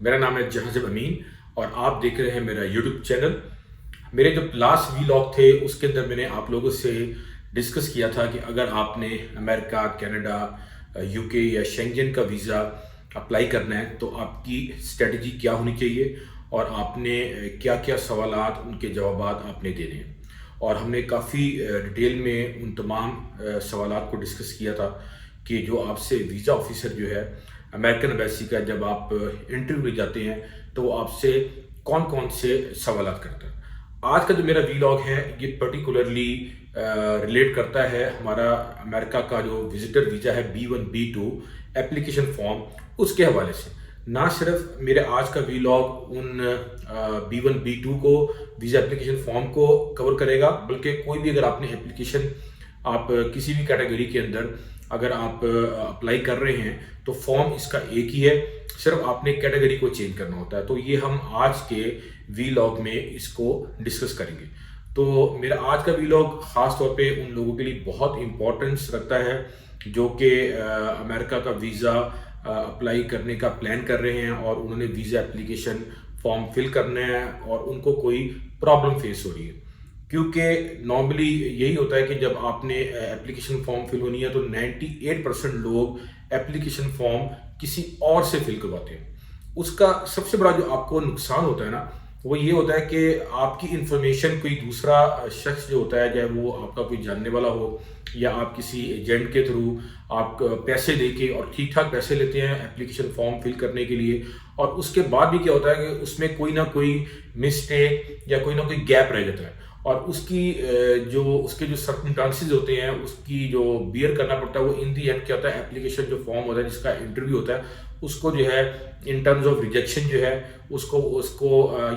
मेरा नाम है जहाज़िब अमीन और आप देख रहे हैं मेरा यूट्यूब चैनल। मेरे जो लास्ट वीलॉग थे उसके अंदर मैंने आप लोगों से डिस्कस किया था कि अगर आपने अमेरिका, कनाडा, यूके या शेंगन का वीज़ा अप्लाई करना है तो आपकी स्ट्रेटजी क्या होनी चाहिए और आपने क्या क्या सवालात उनके जवाबात आपने देने हैं। और हमने काफ़ी डिटेल में उन तमाम सवालात को डिस्कस किया था कि जो आपसे वीज़ा ऑफिसर जो है अमेरिकन एम्बेसी का जब आप इंटरव्यू में जाते हैं तो वो आपसे कौन कौन से सवालात करता है। आज का जो मेरा वीलॉग है ये पर्टिकुलरली रिलेट करता है हमारा अमेरिका का जो विजिटर वीज़ा है B1 B2 एप्लीकेशन फॉर्म, उसके हवाले से। ना सिर्फ मेरे आज का वीलॉग उन B1 B2 को वीज़ा एप्लीकेशन फॉर्म को कवर करेगा, बल्कि कोई भी अगर आपने एप्लीकेशन आप किसी भी कैटेगरी के अंदर अगर आप अप्लाई कर रहे हैं तो फॉर्म इसका एक ही है, सिर्फ आपने कैटेगरी को चेंज करना होता है। तो ये हम आज के वीलॉग में इसको डिस्कस करेंगे। तो मेरा आज का वीलॉग ख़ास तौर पे उन लोगों के लिए बहुत इम्पोर्टेंस रखता है जो कि अमेरिका का वीज़ा अप्लाई करने का प्लान कर रहे हैं और उन्होंने वीज़ा एप्लीकेशन फॉर्म फिल करना है और उनको कोई प्रॉब्लम फेस हो रही है। क्योंकि नॉर्मली यही होता है कि जब आपने एप्लीकेशन फॉर्म फिल होनी है तो 98% लोग एप्लीकेशन फॉर्म किसी और से फिल करवाते हैं। उसका सबसे बड़ा जो आपको नुकसान होता है ना, वो ये होता है कि आपकी इंफॉर्मेशन कोई दूसरा शख्स जो होता है, चाहे वो आपका कोई जानने वाला हो या आप किसी एजेंट के थ्रू आप पैसे देके और ठीक ठाक पैसे लेते हैं एप्लीकेशन फॉर्म फिल करने के लिए, और उसके बाद भी क्या होता है कि उसमें कोई ना कोई मिस्टेक या कोई ना कोई गैप रह जाता है और उसकी उसके जो सर्कमस्टांसेस होते हैं उसकी जो बियर करना पड़ता है, वो इन दी एंड क्या होता है, एप्लीकेशन जो फॉर्म होता है जिसका इंटरव्यू होता है उसको जो है इन टर्म्स ऑफ रिजेक्शन जो है उसको उसको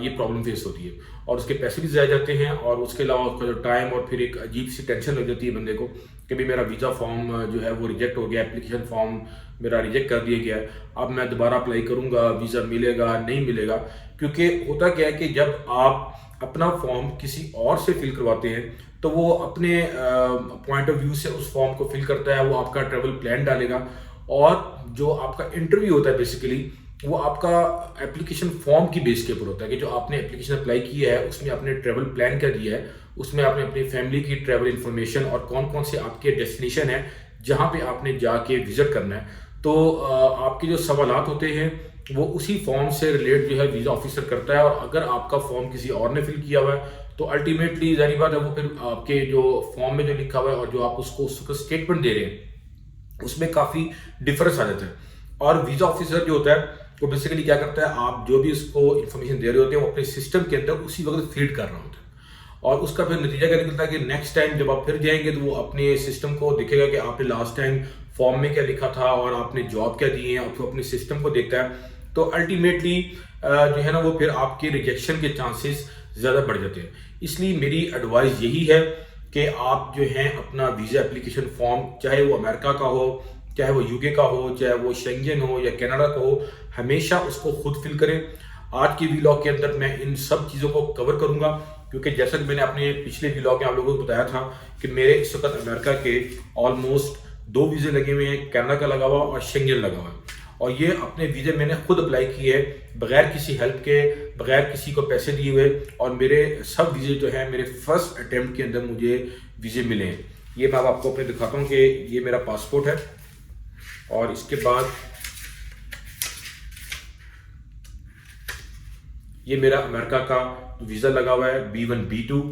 ये प्रॉब्लम फेस होती है और उसके पैसे भी ज़ाया जाते हैं और उसके अलावा उसका जो टाइम और फिर एक अजीब सी टेंशन लग जाती है बंदे को कि भाई मेरा वीज़ा फॉर्म जो है वो रिजेक्ट हो गया, एप्लीकेशन फॉर्म मेरा रिजेक्ट कर दिया गया है, अब मैं दोबारा अप्लाई करूँगा, वीज़ा मिलेगा नहीं मिलेगा। क्योंकि होता क्या है कि जब आप अपना फॉर्म किसी और से फिल करवाते हैं तो वो अपने पॉइंट ऑफ व्यू से उस फॉर्म को फिल करता है, वो आपका ट्रैवल प्लान डालेगा और जो आपका इंटरव्यू होता है बेसिकली वो आपका एप्लीकेशन फॉर्म की बेस के ऊपर होता है कि जो आपने एप्लीकेशन अप्लाई किया है उसमें आपने ट्रैवल प्लान क्या दिया है, उसमें आपने अपनी फैमिली की ट्रैवल इन्फॉर्मेशन और कौन कौन से आपके डेस्टिनेशन है जहाँ पे आपने जाके विजिट करना है। तो आपके जो सवालात होते हैं वो उसी फॉर्म से रिलेट जो है वीज़ा ऑफिसर करता है और अगर आपका फॉर्म किसी और ने फिल किया हुआ है तो अल्टीमेटली जारी बात है वो फिर आपके जो फॉर्म में जो लिखा हुआ है और जो आप उसको स्टेटमेंट दे रहे हैं उसमें काफ़ी डिफरेंस आ जाता है। और वीज़ा ऑफिसर जो होता है वो बेसिकली क्या करता है, आप जो भी उसको इन्फॉर्मेशन दे रहे होते हैं वो अपने सिस्टम के अंदर उसी वक्त फीड कर रहा होता है और उसका फिर नतीजा क्या निकलता है कि नेक्स्ट टाइम जब आप फिर जाएंगे तो वो अपने सिस्टम को देखेगा कि आपने लास्ट टाइम फॉर्म में क्या लिखा था और आपने जॉब क्या दी है और फिर अपने सिस्टम को देखता है तो अल्टीमेटली जो है ना वो फिर आपके रिजेक्शन के चांसेस ज़्यादा बढ़ जाते हैं। इसलिए मेरी एडवाइस यही है कि आप जो हैं अपना वीज़ा एप्लीकेशन फॉर्म, चाहे वो अमेरिका का हो, चाहे वो यूके का हो, चाहे वो शेंगन हो या कनाडा का हो, हमेशा उसको खुद फिल करें। आज के वीलॉग के अंदर मैं इन सब चीज़ों को कवर करूँगा क्योंकि जैसा कि मैंने अपने पिछले वीलॉग में आप लोगों को बताया था कि मेरे इस वक्त अमेरिका के ऑलमोस्ट 2 वीज़े लगे हुए हैं, कनाडा का लगा हुआ और शेंगन लगा हुआ है और ये अपने वीज़े मैंने खुद अप्लाई किए बगैर किसी हेल्प के, बगैर किसी को पैसे दिए हुए और मेरे सब वीज़े जो है मेरे फर्स्ट अटेम्प्ट के अंदर मुझे वीज़े मिले हैं। ये मैं आपको अपने दिखाता हूँ कि ये मेरा पासपोर्ट है और इसके बाद ये मेरा अमेरिका का वीज़ा लगा हुआ है B1 B2।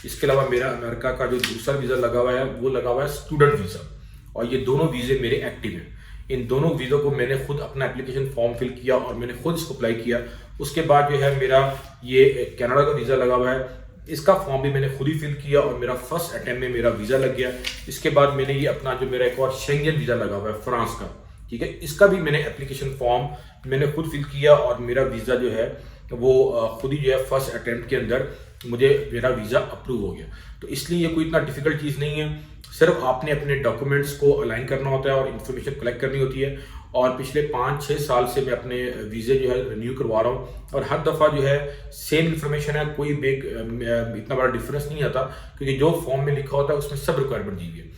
इसके अलावा मेरा अमेरिका का जो दूसरा वीज़ा लगा हुआ है वो लगा हुआ है स्टूडेंट वीज़ा और ये दोनों वीज़े मेरे एक्टिव हैं। इन दोनों वीज़ों को मैंने खुद अपना एप्लीकेशन फॉर्म फिल किया और मैंने खुद इसको अप्लाई किया। उसके बाद जो है मेरा ये कनाडा का वीज़ा लगा हुआ है, इसका फॉर्म भी मैंने खुद ही फिल किया और मेरा फर्स्ट अटेम्प्ट में मेरा वीज़ा लग गया। इसके बाद मैंने ये अपना जो मेरा एक और शेंगन वीज़ा लगा हुआ है फ्रांस का, ठीक है, इसका भी मैंने एप्लीकेशन फॉर्म मैंने खुद फिल किया और मेरा वीज़ा जो है वो खुद ही जो है फर्स्ट अटेम्प्ट के अंदर मुझे मेरा वीज़ा अप्रूव हो गया। तो इसलिए ये कोई इतना डिफिकल्ट चीज़ नहीं है, सिर्फ आपने अपने डॉक्यूमेंट्स को अलाइन करना होता है और इन्फॉर्मेशन कलेक्ट करनी होती है। और पिछले 5-6 साल से मैं अपने वीज़े जो है रिन्यू करवा रहा हूँ और हर दफ़ा जो है सेम इन्फॉर्मेशन है, कोई बिग इतना बड़ा डिफरेंस नहीं आता क्योंकि जो फॉर्म में लिखा होता है उसमें सब रिक्वायरमेंट दी हुई है।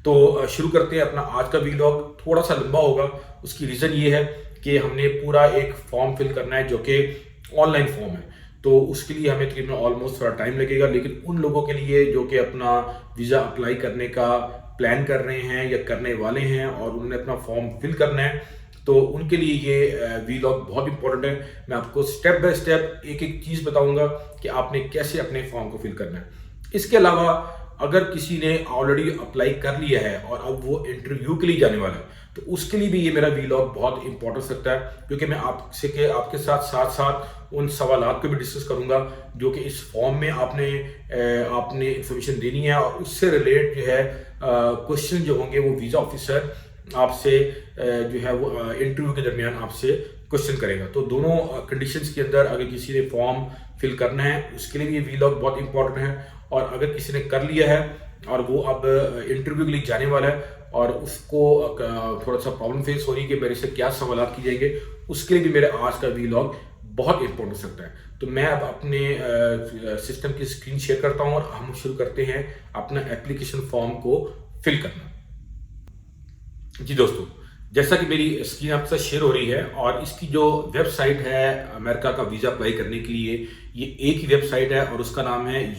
तो शुरू करते हैं अपना आज का वीलॉग। थोड़ा सा लंबा होगा, उसकी रीज़न ये है कि हमने पूरा एक फॉर्म फिल करना है जो कि ऑनलाइन फॉर्म है, तो उसके लिए हमें तकरीबन ऑलमोस्ट थोड़ा टाइम लगेगा। लेकिन उन लोगों के लिए जो कि अपना वीज़ा अप्लाई करने का प्लान कर रहे हैं या करने वाले हैं और उन्होंने अपना फॉर्म फिल करना है, तो उनके लिए ये वीलॉग बहुत इंपॉर्टेंट है। मैं आपको स्टेप बाय स्टेप एक एक चीज़ बताऊंगा कि आपने कैसे अपने फॉर्म को फिल करना है। इसके अलावा अगर किसी ने ऑलरेडी अप्लाई कर लिया है और अब वो इंटरव्यू के लिए जाने वाला है, तो उसके लिए भी ये मेरा वीलॉग बहुत इंपॉर्टेंट सकता है, क्योंकि मैं आपके साथ साथ साथ उन सवालात को भी डिस्कस करूंगा जो कि इस फॉर्म में आपने इंफॉर्मेशन देनी है, और उससे रिलेट जो है क्वेश्चन जो होंगे वो वीज़ा ऑफिसर आपसे जो है वो इंटरव्यू के दरमियान आपसे क्वेश्चन करेगा। तो दोनों कंडीशंस के अंदर अगर किसी ने फॉर्म फिल करना है उसके लिए भी ये वीलॉग बहुत इंपॉर्टेंट है, और अगर किसी ने कर लिया है और वो अब इंटरव्यू के लिए जाने वाला है और उसको थोड़ा सा प्रॉब्लम फेस हो रही है कि मेरे से क्या सवाल की जाएंगे, उसके लिए भी मेरा आज का वीलॉग बहुत इंपॉर्टेंट हो सकता है। तो मैं अब अपने सिस्टम की स्क्रीन शेयर करता हूँ और हम शुरू करते हैं अपना एप्लीकेशन फॉर्म को फिल करना। जी दोस्तों, जैसा कि मेरी स्क्रीन आपके साथ शेयर हो रही है, और इसकी जो वेबसाइट है अमेरिका का वीज़ा अप्लाई करने के लिए, ये एक ही वेबसाइट है और उसका नाम है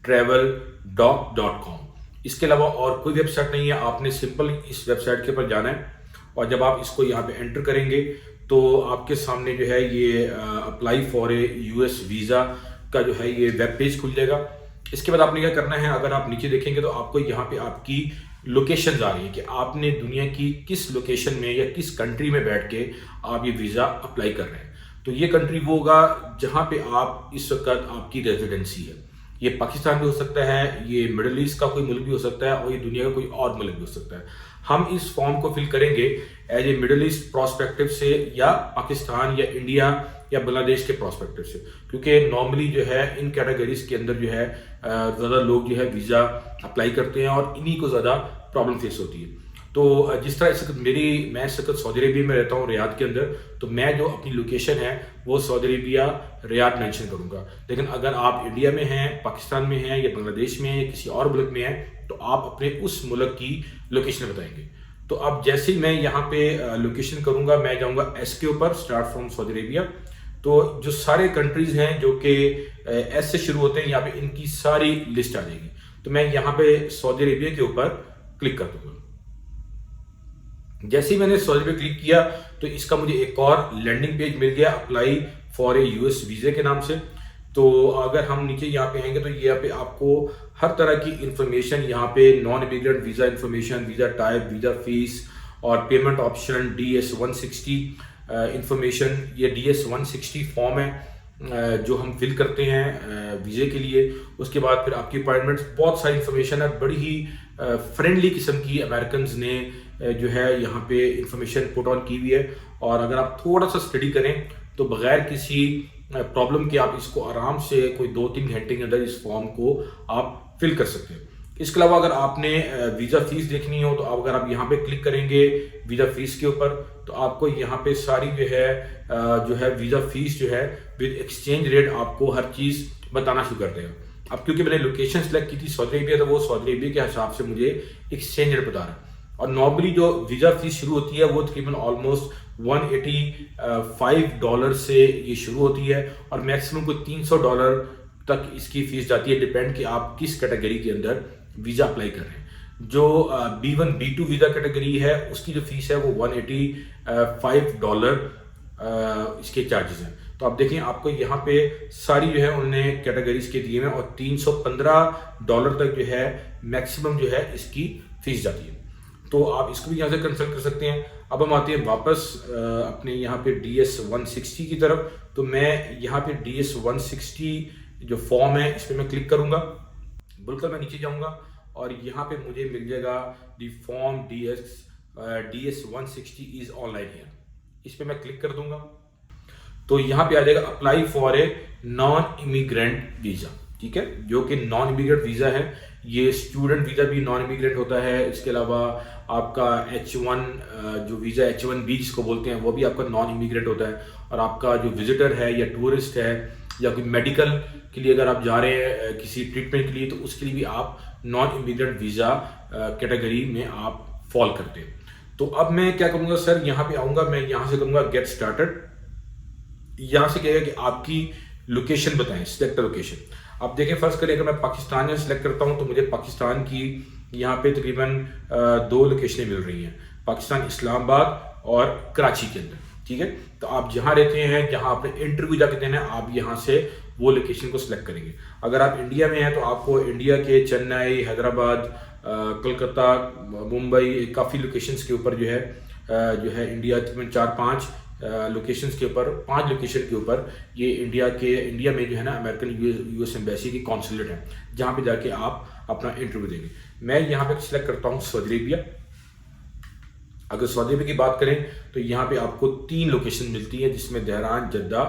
ustraveldoc.com। इसके अलावा और कोई वेबसाइट नहीं है। आपने सिंपल इस वेबसाइट के ऊपर जाना है और जब आप इसको यहाँ पे एंटर करेंगे तो आपके सामने जो है ये apply for a US visa का जो है ये वेब पेज खुल जाएगा। इसके बाद आपने क्या करना है, अगर आप नीचे देखेंगे तो आपको यहाँ पे आपकी लोकेशन आ रही है कि आपने दुनिया की किस लोकेशन में या किस कंट्री में बैठ के आप ये वीज़ा अप्लाई कर रहे हैं। तो ये कंट्री वो होगा जहाँ पे आप इस वक्त आपकी रेजिडेंसी है। ये पाकिस्तान भी हो सकता है, ये मिडिल ईस्ट का कोई मुल्क भी हो सकता है, और ये दुनिया का कोई और मुल्क भी हो सकता है। हम इस फॉर्म को फिल करेंगे as a Middle East prospective से, या पाकिस्तान या इंडिया या बांग्लादेश के प्रोस्पेक्टिव से, क्योंकि नॉर्मली जो है इन कैटेगरीज के अंदर जो है ज़्यादा लोग जो है वीज़ा अप्लाई करते हैं और इन्हीं को ज़्यादा प्रॉब्लम फेस होती है। तो जिस तरह इस वक्त मैं इस वक्त सऊदी अरेबिया में रहता हूँ, रियाद के अंदर, तो मैं जो अपनी लोकेशन है वो सऊदी अरेबिया रियाद मेंशन करूँगा। लेकिन अगर आप इंडिया में हैं, पाकिस्तान में हैं, या बांग्लादेश में हैं, या किसी और मुल्क में हैं, तो आप अपने उस मुल्क की लोकेशन बताएंगे। तो अब जैसे ही मैं यहाँ पे लोकेशन करूँगा, मैं जाऊँगा एस के ऊपर, स्टार्ट फ्रॉम सऊदी अरेबिया। तो जो सारे कंट्रीज हैं जो कि एस से शुरू होते हैं, यहाँ पे इनकी सारी लिस्ट आ जाएगी। तो मैं यहाँ पे सऊदी अरेबिया के ऊपर क्लिक कर दूंगा। जैसे ही मैंने सऊदी पे क्लिक किया तो इसका मुझे एक और लैंडिंग पेज मिल गया, अप्लाई फॉर ए यूएस वीज़े के नाम से। तो अगर हम नीचे यहाँ पे आएंगे तो यहाँ पे आपको हर तरह की इंफॉर्मेशन, यहाँ पे non immigrant visa information, visa type, visa fees और पेमेंट ऑप्शन, DS-160 इंफॉर्मेशन। ये DS-160 फॉर्म है जो हम फिल करते हैं वीज़े के लिए। उसके बाद फिर आपकी अपॉइंटमेंट्स, बहुत सारी इंफॉर्मेशन है, बड़ी ही फ्रेंडली किस्म की अमेरिकन ने जो है यहाँ पे इंफॉर्मेशन पुट ऑन की हुई है। और अगर आप थोड़ा सा स्टडी करें तो बगैर किसी प्रॉब्लम के आप इसको आराम से कोई 2-3 घंटे के अंदर इस फॉर्म को आप फिल कर सकते हैं। इसके अलावा अगर आपने वीज़ा फीस देखनी हो तो अगर आप यहाँ पे क्लिक करेंगे वीज़ा फीस के ऊपर, तो आपको यहाँ पे सारी जो है वीज़ा फीस जो है विद एक्सचेंज रेट आपको हर चीज़ बताना शुरू कर देगा। अब क्योंकि मैंने लोकेशन सेलेक्ट की थी सऊदी अरेबिया, तो वो सऊदी अरेबिया के हिसाब से मुझे एक्सचेंज रेट बता रहा है। और नॉर्मली जो वीज़ा फीस शुरू होती है वो तकरीबन ऑलमोस्ट $185 से ये शुरू होती है, और मैक्सिमम कोई $300 तक इसकी फीस जाती है, डिपेंड कि आप किस कैटेगरी के अंदर वीज़ा अप्लाई कर रहे हैं। जो B1 B2 वीज़ा कैटेगरी है उसकी जो फीस है वो $185 इसके चार्जेस हैं। तो आप देखें, आपको यहाँ पे सारी जो है उन्होंने कैटेगरीज के दिए हैं, और $315 तक जो है मैक्सिमम जो है इसकी फीस जाती है। तो आप इसको भी यहाँ से कंसल्ट कर सकते हैं। अब हम आते हैं वापस अपने यहाँ पे DS-160 की तरफ। तो मैं यहाँ पे DS-160 जो फॉर्म है इस पर मैं क्लिक करूँगा, बिल्कुल मैं नीचे जाऊँगा और यहाँ पे मुझे मिल जाएगा the form DS-160 is online here. इस पर मैं क्लिक कर दूंगा तो यहाँ पे आ जाएगा apply for a non immigrant visa. ठीक है, जो कि नॉन इमिग्रेंट वीज़ा है। ये स्टूडेंट वीज़ा भी नॉन इमिग्रेंट होता है। इसके अलावा आपका H1 जो वीज़ा H1B जिसको बोलते हैं वो भी आपका नॉन इमिग्रेंट होता है। और आपका जो विजिटर है या टूरिस्ट है या कोई मेडिकल के लिए अगर आप जा रहे हैं किसी ट्रीटमेंट के लिए, तो उसके लिए भी आप नॉन इमिग्रेंट वीज़ा कैटेगरी में आप फॉल करते हैं। तो अब मैं क्या करूंगा सर, यहाँ पे आऊंगा, मैं यहाँ से करूंगा गेट स्टार्टेड। यहाँ से कहेगा कि आपकी लोकेशन बताएं, सिलेक्ट लोकेशन। अब देखें फर्स्ट करें, अगर मैं पाकिस्तान में सेलेक्ट करता हूँ तो मुझे पाकिस्तान की यहाँ पे तकरीबन 2 लोकेशनें मिल रही हैं, पाकिस्तान इस्लामाबाद और कराची के अंदर। ठीक है, तो आप जहाँ रहते हैं, जहाँ आपने इंटरव्यू जाके देना है, आप यहाँ से वो लोकेशन को सिलेक्ट करेंगे। अगर आप इंडिया में हैं तो आपको इंडिया के चेन्नई, हैदराबाद, कलकत्ता, मुंबई, काफ़ी लोकेशंस के ऊपर जो है इंडिया में 4-5 लोकेशंस के ऊपर, 5 लोकेशन के ऊपर ये इंडिया में जो है ना अमेरिकन यूएस एम्बेसी की कॉन्सुलेट है, जहाँ पे जाके आप अपना इंटरव्यू देंगे। मैं यहाँ पे सिलेक्ट करता हूँ सऊदी अरेबिया। अगर सऊदी अरेबिया की बात करें तो यहाँ पे आपको 3 लोकेशन मिलती है, जिसमें दहरान, जद्दा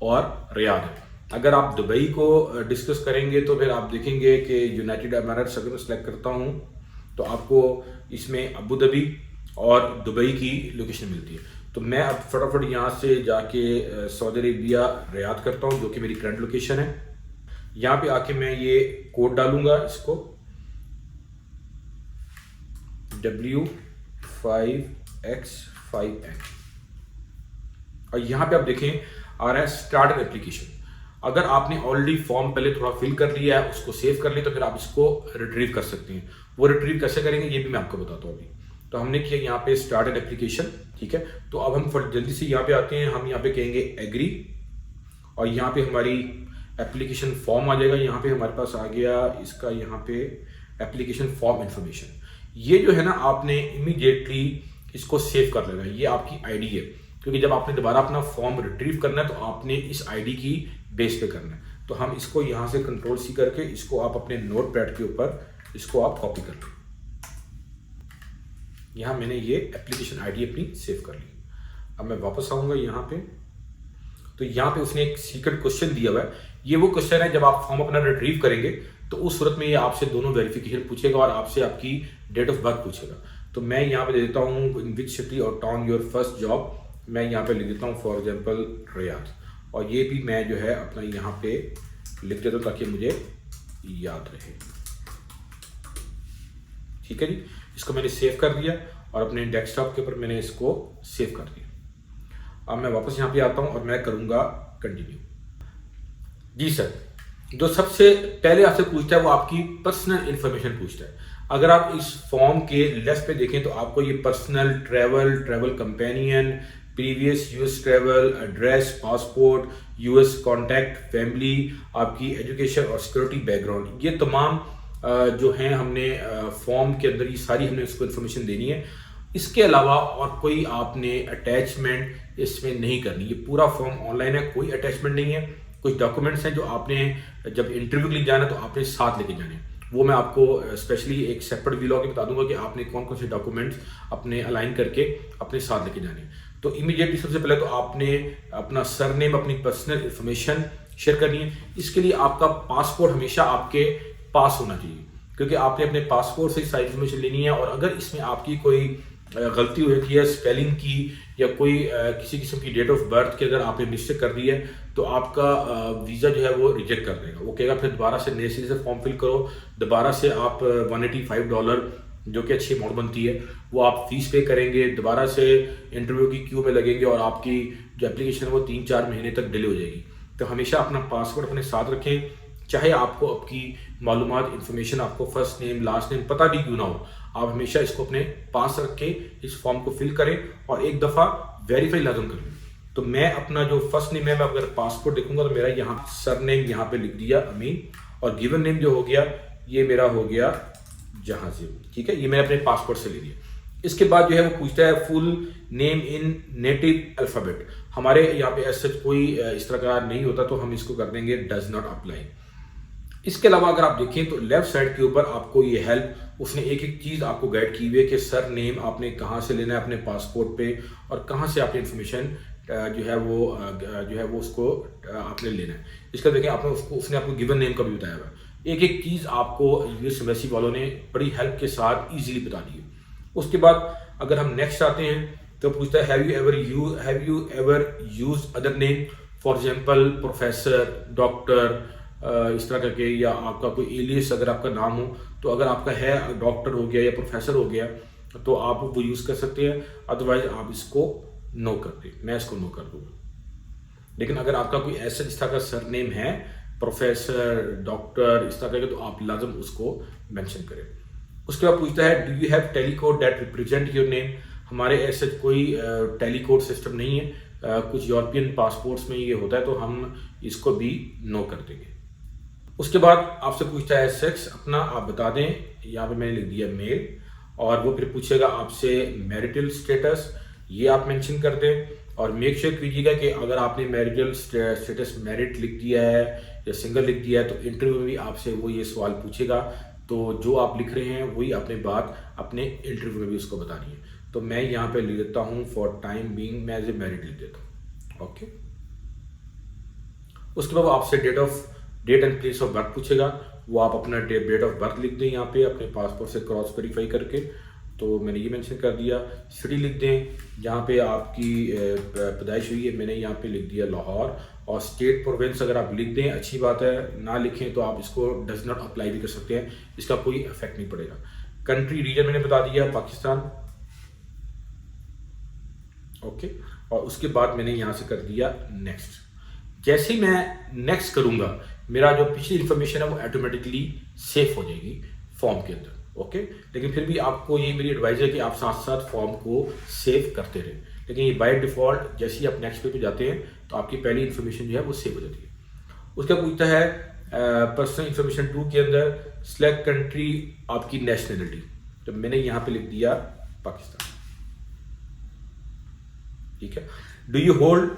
और रियाद है। अगर आप दुबई को डिस्कस करेंगे तो फिर आप देखेंगे कि यूनाइटेड अरब एमिरेट्स अगर मैं सेलेक्ट करता हूँ तो आपको इसमें अबू धाबी और दुबई की लोकेशन मिलती है। तो मैं अब फटाफट यहाँ से जाके सऊदी अरेबिया रियाद करता हूँ, जो कि मेरी करंट लोकेशन है। यहाँ पे आके मैं ये कोड डालूंगा, इसको W5X5N, और यहाँ पे आप देखें आ रहा है स्टार्ट एप्लीकेशन। अगर आपने ऑलरेडी फॉर्म पहले थोड़ा फिल कर लिया है, उसको सेव कर लिया, तो फिर आप इसको रिट्रीव कर सकते हैं। वो रिट्रीव कैसे करेंगे ये भी मैं आपको बताता हूँ अभी। तो हमने किया यहाँ पे स्टार्ट एप्लीकेशन। ठीक है, तो अब हम जल्दी से यहाँ पे आते हैं, हम यहाँ पे कहेंगे एग्री, और यहाँ पे हमारी एप्लीकेशन फॉर्म आ जाएगा। यहाँ पे हमारे पास आ गया इसका यहाँ पे एप्लीकेशन फॉर्म इंफॉर्मेशन। ये जो है ना आपने इमीडिएटली इसको सेव कर लेना है, ये आपकी आईडी है, क्योंकि जब आपने दोबारा अपना फॉर्म रिट्रीव करना है तो आपने इस आईडी की बेस पे करना है। तो हम इसको यहाँ से Ctrl+C करके इसको आप अपने नोट पैड के ऊपर इसको आप कॉपी कर लो। यहाँ मैंने ये एप्लीकेशन आईडी अपनी सेव कर ली। अब मैं वापस आऊँगा यहाँ पे, तो यहाँ पे उसने एक सीक्रेट क्वेश्चन दिया हुआ है। ये वो क्वेश्चन है, जब आप फॉर्म अपना रिट्रीव करेंगे तो उस सूरत में ये आपसे दोनों वेरिफिकेशन पूछेगा और आपसे आपकी डेट ऑफ बर्थ पूछेगा। तो मैं यहाँ पे दे देता हूँ इन विच सिटी और टाउन योर फर्स्ट जॉब, मैं यहाँ पे लिख देता हूँ फॉर एग्जाम्पल रियाद, और ये भी मैं जो है अपना यहाँ पे लिख देता हूँ ताकि मुझे याद रहे। ठीक है जी, इसको मैंने सेव कर दिया और अपने डेस्कटॉप के ऊपर मैंने इसको सेव कर दिया। अब मैं वापस यहाँ पे आता हूँ और मैं करूँगा कंटिन्यू। जी सर, जो सबसे पहले आपसे पूछता है वो आपकी पर्सनल इंफॉर्मेशन पूछता है। अगर आप इस फॉर्म के लेफ्ट पे देखें तो आपको ये personal, travel companion, previous US travel, address, passport, US contact, family, आपकी एजुकेशन और सिक्योरिटी बैकग्राउंड, ये तमाम जो हैं हमने फॉर्म के अंदर ये सारी हमने उसको इन्फॉर्मेशन देनी है। इसके अलावा और कोई आपने अटैचमेंट इसमें नहीं करनी। ये पूरा फॉर्म ऑनलाइन है, कोई अटैचमेंट नहीं है। कुछ डॉक्यूमेंट्स हैं जो आपने जब इंटरव्यू के लिए जाना तो आपने साथ लेके जाने हैं, वो मैं आपको स्पेशली एक सेपरेट वीलॉग में बता दूंगा कि आपने कौन कौन से डॉक्यूमेंट्स अपने अलाइन करके अपने साथ लेके जाने हैं। तो इमीडिएटली सबसे पहले तो आपने अपना सरनेम, अपनी पर्सनल इंफॉर्मेशन शेयर करनी है। इसके लिए आपका पासपोर्ट हमेशा आपके पास होना चाहिए, क्योंकि आपने अपने पासपोर्ट से सारी इंफॉर्मेशन लेनी है। और अगर इसमें आपकी कोई गलती हुई है स्पेलिंग की या कोई किसी किस्म की डेट ऑफ बर्थ की अगर आपने मिस्टेक कर दी है तो आपका वीज़ा जो है वो रिजेक्ट कर देगा। वो कहेगा फिर दोबारा से नए सिरे से फॉर्म फिल करो, दोबारा से आप $185 जो कि अच्छी अमाउंट बनती है वो आप फीस पे करेंगे, दोबारा से इंटरव्यू की क्यू में लगेंगे और आपकी जो एप्लीकेशन है वो 3-4 महीने तक डिले हो जाएगी। तो हमेशा अपना पासपोर्ट अपने साथ रखें, चाहे आपको आपकी मालूमात, इंफॉर्मेशन, आपको फर्स्ट नेम, लास्ट नेम पता भी क्यों ना हो, आप हमेशा इसको अपने पास रख के इस फॉर्म को फिल करें और एक दफ़ा वेरीफाई लाजम करें। तो मैं अपना जो फर्स्ट नेम है, मैं अगर पासपोर्ट देखूंगा तो मेरा यहाँ सर नेम यहाँ पे लिख दिया अमीन, और गिवन नेम जो हो गया ये मेरा हो गया जहाजिर। ठीक है, ये मैंने अपने पासपोर्ट से ले लिया। इसके बाद जो है वो पूछता है full name in native alphabet. हमारे यहाँ पे ऐसा कोई इस तरह का नहीं होता तो हम इसको कर देंगे डज नॉट अप्लाई। इसके अलावा अगर आप देखें तो लेफ्ट साइड के ऊपर आपको ये हेल्प, उसने एक एक चीज़ आपको गाइड की हुई है कि सर नेम आपने कहाँ से लेना है अपने पासपोर्ट पे और कहाँ से आपने इन्फॉर्मेशन जो है वो उसको आपने लेना है। इसका देखें आपने उसने आपको गिवन नेम का भी बताया हुआ है। एक एक चीज़ आपको यूएस एम्बेसी वालों ने बड़ी हेल्प के साथ ईजिली बता दी है। उसके बाद अगर हम नेक्स्ट आते हैं तो पूछता है have you ever use other name, for example professor, doctor, इस तरह करके, या आपका कोई एलियस अगर आपका नाम हो, तो अगर आपका है डॉक्टर हो गया या प्रोफेसर हो गया तो आप वो यूज़ कर सकते हैं, अदरवाइज आप इसको नो कर दें, मैं इसको नो कर दूँगा। लेकिन अगर आपका कोई ऐसा इस तरह का सरनेम है, प्रोफेसर, डॉक्टर, इस तरह का, तो आप लाजम उसको मेंशन करें। उसके बाद पूछता है do you have tele code that represent your name. हमारे ऐसे कोई टेली कोड सिस्टम नहीं है, कुछ यूरोपियन पासपोर्ट्स में ये होता है, तो हम इसको भी नो कर देंगे। उसके बाद आपसे पूछता है सेक्स अपना आप बता दें, यहाँ पे मैंने लिख दिया मेल, और वो फिर पूछेगा आपसे मैरिटल स्टेटस, ये आप मेंशन कर दें, और मेक श्योर कीजिएगा कि अगर आपने मैरिटल स्टेटस मैरिड लिख दिया है या सिंगल लिख दिया है तो इंटरव्यू में भी आपसे वो ये सवाल पूछेगा, तो जो आप लिख रहे हैं वही अपने बात अपने इंटरव्यू में भी उसको बतानी है। तो मैं यहाँ पे लिख देता हूँ फॉर टाइम बीइंग, मैं एज ए मैरिड लिख देता हूँ। ओके, उसके बाद आपसे date and place of birth पूछेगा, वो आप अपना डेट ऑफ बर्थ लिख दें यहाँ पे अपने पासपोर्ट से क्रॉस वेरीफाई करके, तो मैंने ये मेंशन कर दिया। सिटी लिख दें जहाँ पे आपकी पैदाइश हुई है, मैंने यहाँ पे लिख दिया लाहौर, और स्टेट प्रोविंस अगर आप लिख दें अच्छी बात है, ना लिखें तो आप इसको डज नॉट अप्लाई भी कर सकते हैं, इसका कोई इफेक्ट नहीं पड़ेगा। कंट्री रीजन मैंने बता दिया पाकिस्तान। ओके, और उसके बाद मैंने यहाँ से कर दिया नेक्स्ट। जैसे ही मैं नेक्स्ट करूँगा मेरा जो पिछली इन्फॉर्मेशन है वो ऑटोमेटिकली सेव हो जाएगी फॉर्म के अंदर। ओके, लेकिन फिर भी आपको ये मेरी एडवाइस है कि आप साथ साथ फॉर्म को सेव करते रहें, लेकिन ये बाय डिफ़ॉल्ट जैसे ही आप नेक्स्ट पे जाते हैं तो आपकी पहली इन्फॉर्मेशन जो है वो सेव हो जाती है। उसका पूछता है पर्सनल इन्फॉर्मेशन 2 के अंदर सिलेक्ट कंट्री आपकी नेशनलिटी, तो मैंने यहाँ पे लिख दिया पाकिस्तान। ठीक है, डू यू होल्ड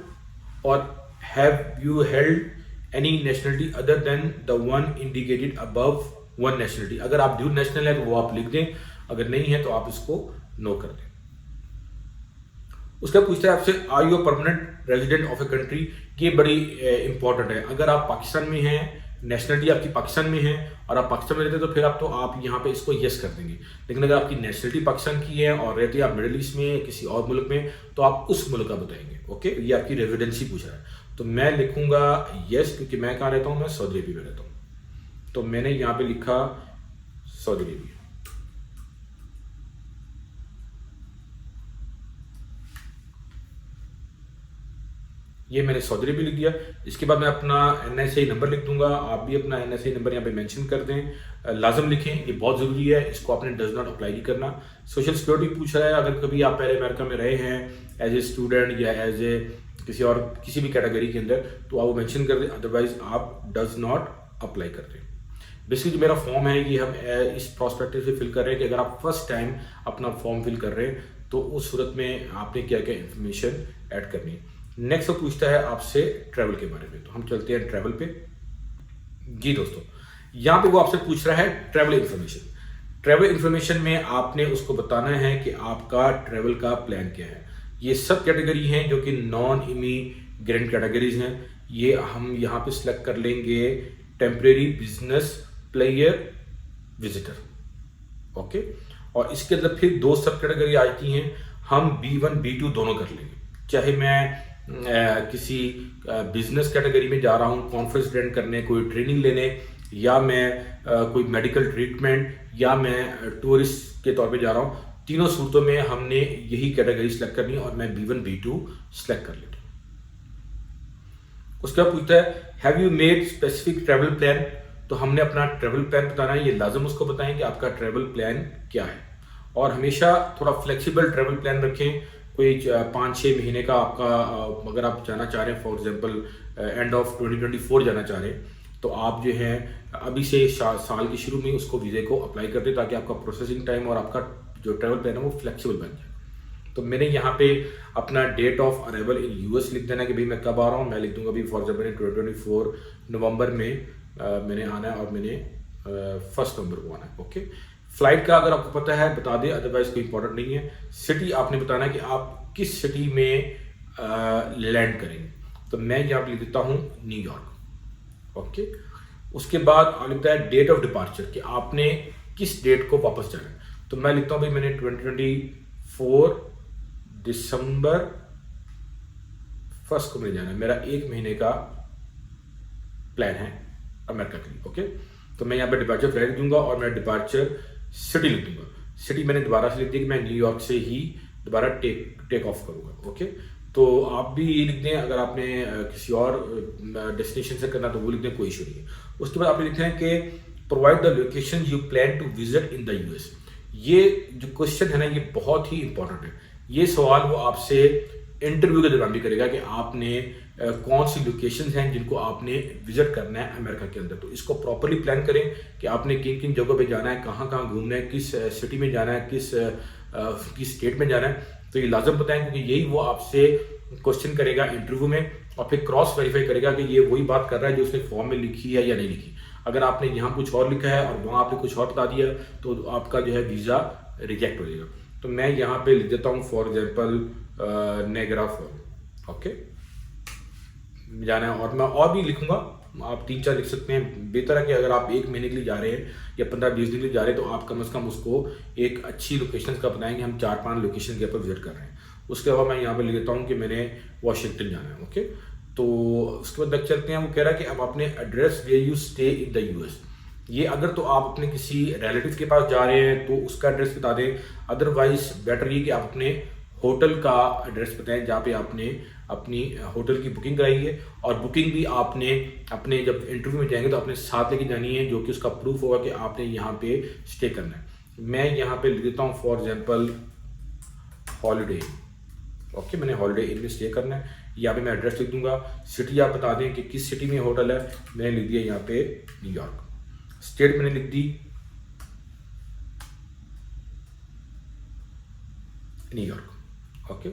और have you held any nationality other than the one indicated above one nationality, अगर आप ड्यूल नेशनल है तो वो आप लिख दें, अगर नहीं है तो आप इसको नो कर दें। उसका पूछता है आपसे are you permanent resident of a country, ये बड़ी इंपॉर्टेंट है। अगर आप पाकिस्तान में हैं, नेशनलिटी आपकी पाकिस्तान में है और आप पाकिस्तान में रहते हैं तो फिर आप यहाँ पे इसको यस कर देंगे, लेकिन अगर आपकी नेशनलिटी पाकिस्तान की है और रहते हैं आप मिडिल ईस्ट में किसी और मुल्क में तो आप उस मुल्क का बताएंगे। ओके, ये आपकी रेजिडेंसी पूछ रहा है, तो मैं लिखूंगा यस, क्योंकि मैं कहाँ रहता हूँ, मैं सऊदी अरब में रहता हूँ, तो मैंने यहाँ पे लिखा सऊदी अरब। ये मैंने सऊदी अरब लिख दिया। इसके बाद मैं अपना NSA नंबर लिख दूंगा, आप भी अपना NSA नंबर यहाँ पे मेंशन कर दें, लाजम लिखें, ये बहुत ज़रूरी है, इसको आपने डज नॉट अप्लाई नहीं करना। सोशल सिक्योरिटी पूछ रहा है, अगर कभी आप पहले अमेरिका में रहे हैं एज ए स्टूडेंट या एज ए किसी भी कैटेगरी के अंदर तो आप वो मेंशन कर दें, अदरवाइज आप डज नॉट अप्लाई कर दें। बेसिकली जो मेरा फॉर्म है ये हम इस प्रोस्पेक्टिव से फिल कर रहे हैं कि अगर आप फर्स्ट टाइम अपना फॉर्म फिल कर रहे हैं तो उस सूरत में आपने क्या क्या इन्फॉर्मेशन ऐड करनी है। नेक्स्ट वो पूछता है आपसे ट्रैवल के बारे में, तो हम चलते हैं ट्रैवल पे। जी दोस्तों, यहाँ पे वो आपसे पूछ रहा है ट्रैवल इन्फॉर्मेशन। ट्रैवल इन्फॉर्मेशन में आपने उसको बताना है कि आपका ट्रैवल का प्लान क्या है। ये सब कैटेगरी हैं जो कि नॉन इमिग्रेंट कैटेगरीज हैं, ये हम यहाँ पे सिलेक्ट कर लेंगे temporary business player visitor. Okay, और इसके अंदर फिर 2 सब कैटेगरी आती हैं, हम B1 B2 दोनों कर लेंगे। चाहे मैं किसी बिजनेस कैटेगरी में जा रहा हूँ कॉन्फ्रेंस अटेंड करने, कोई ट्रेनिंग लेने, या मैं कोई मेडिकल ट्रीटमेंट, या मैं टूरिस्ट के तौर पे जा रहा हूँ, तीनों सूरतों में हमने यही कैटेगरी सेलेक्ट करनी है और मैं B1 B2 सेलेक्ट कर लेता हूँ। उसके बाद पूछता है have you made specific travel plan, तो हमने अपना ट्रैवल प्लान बताना है, ये लाजम उसको बताएं कि आपका ट्रैवल प्लान क्या है, और हमेशा थोड़ा फ्लेक्सिबल ट्रैवल प्लान रखें। कोई 5-6 महीने का आपका अगर आप जाना चाह रहे हैं, फॉर एग्जांपल एंड ऑफ 2024 जाना चाह रहे हैं, तो आप जो है अभी से साल के शुरू में उसको वीज़े को अप्लाई कर दें ताकि आपका प्रोसेसिंग टाइम और आपका जो ट्रैवल प्लान है वो फ्लेक्सिबल बन जाए। तो मैंने यहाँ पे अपना date of arrival in US लिख देना कि भाई मैं कब आ रहा हूँ, मैं लिख दूंगा भी फॉर एग्जाम्पल 2024 नवंबर में मैंने आना है और मैंने 1 नवंबर को आना है। ओके, फ्लाइट का अगर आपको पता है बता दें, अदरवाइज कोई इंपॉर्टेंट नहीं है। सिटी आपने बताना है कि आप किस सिटी में लैंड करेंगे, तो मैं यहाँ पे लिख देता हूँ न्यूयॉर्क। ओके, उसके बाद आपने बताया डेट ऑफ डिपार्चर कि आपने किस डेट को वापस जाना है, तो मैं लिखता हूँ भाई मैंने 2024 दिसंबर 1 को मुझे जाना है, मेरा 1 महीने का प्लान है अमेरिका के लिए। ओके, तो मैं यहाँ पे डिपार्चर फ्लाइट दूंगा और मैं डिपार्चर सिटी लिख दूंगा। सिटी मैंने दोबारा से लिख दिया कि मैं न्यूयॉर्क से ही दोबारा टेक ऑफ करूँगा। ओके, तो आप भी ये लिख दें। अगर आपने किसी और डेस्टिनेशन से करना तो वो लिख दें, कोई इशू नहीं है। उसके बाद आपने लिखना है कि provide the location you plan to visit in the US. ये जो क्वेश्चन है ना, ये बहुत ही इंपॉर्टेंट है। ये सवाल वो आपसे इंटरव्यू के दौरान भी करेगा कि आपने कौन सी लोकेशन हैं जिनको आपने विजिट करना है अमेरिका के अंदर। तो इसको प्रॉपरली प्लान करें कि आपने किन किन जगहों पे जाना है, कहाँ कहाँ घूमना है, किस सिटी में जाना है, किस स्टेट में जाना है। तो ये लाजम बताएं, क्योंकि यही वो आपसे क्वेश्चन करेगा इंटरव्यू में, और फिर क्रॉस वेरीफाई करेगा कि ये वही बात कर रहा है जो उसने फॉर्म में लिखी है या नहीं लिखी। अगर आपने यहाँ कुछ और लिखा है और वहाँ आपने कुछ और बता दिया तो आपका जो है वीज़ा रिजेक्ट हो जाएगा। तो मैं यहाँ पे लिख देता हूँ फॉर एग्जाम्पल नेगरा फॉल। ओके, जाना है, और मैं और भी लिखूंगा, आप 3-4 लिख सकते हैं। बेहतर है कि अगर आप 1 महीने के लिए जा रहे हैं या 15-20 दिन के लिए जा रहे हैं तो आप कम से कम उसको एक अच्छी लोकेशन का बताएंगे, हम 4-5 लोकेशन के ऊपर विजिट कर रहे हैं। उसके अलावा मैं यहाँ पे लिख देता हूँ कि मैंने वाशिंगटन जाना है। ओके, तो उसके बाद बैक चलते हैं। वो कह रहा है कि अब अपने address where you stay in the US. ये अगर तो आप अपने किसी रिलेटिव के पास जा रहे हैं तो उसका एड्रेस बता दें, अदरवाइज बेटर ये कि आप अपने होटल का एड्रेस बताएं जहाँ पे आपने अपनी होटल की बुकिंग कराई है। और बुकिंग भी आपने अपने जब इंटरव्यू में जाएंगे तो अपने साथ लेके जानी है, जो कि उसका प्रूफ होगा कि आपने यहाँ पे स्टे करना है। मैं यहाँ पे लिख देता हूँ फॉर एग्जाम्पल हॉलीडे। ओके, मैंने हॉलीडे इन में स्टे करना है। यहाँ पे मैं एड्रेस लिख दूंगा, सिटी आप बता दें कि किस सिटी में होटल है। मैंने लिख दिया यहाँ पे न्यूयॉर्क। स्टेट मैंने लिख दी न्यूयॉर्क। ओके,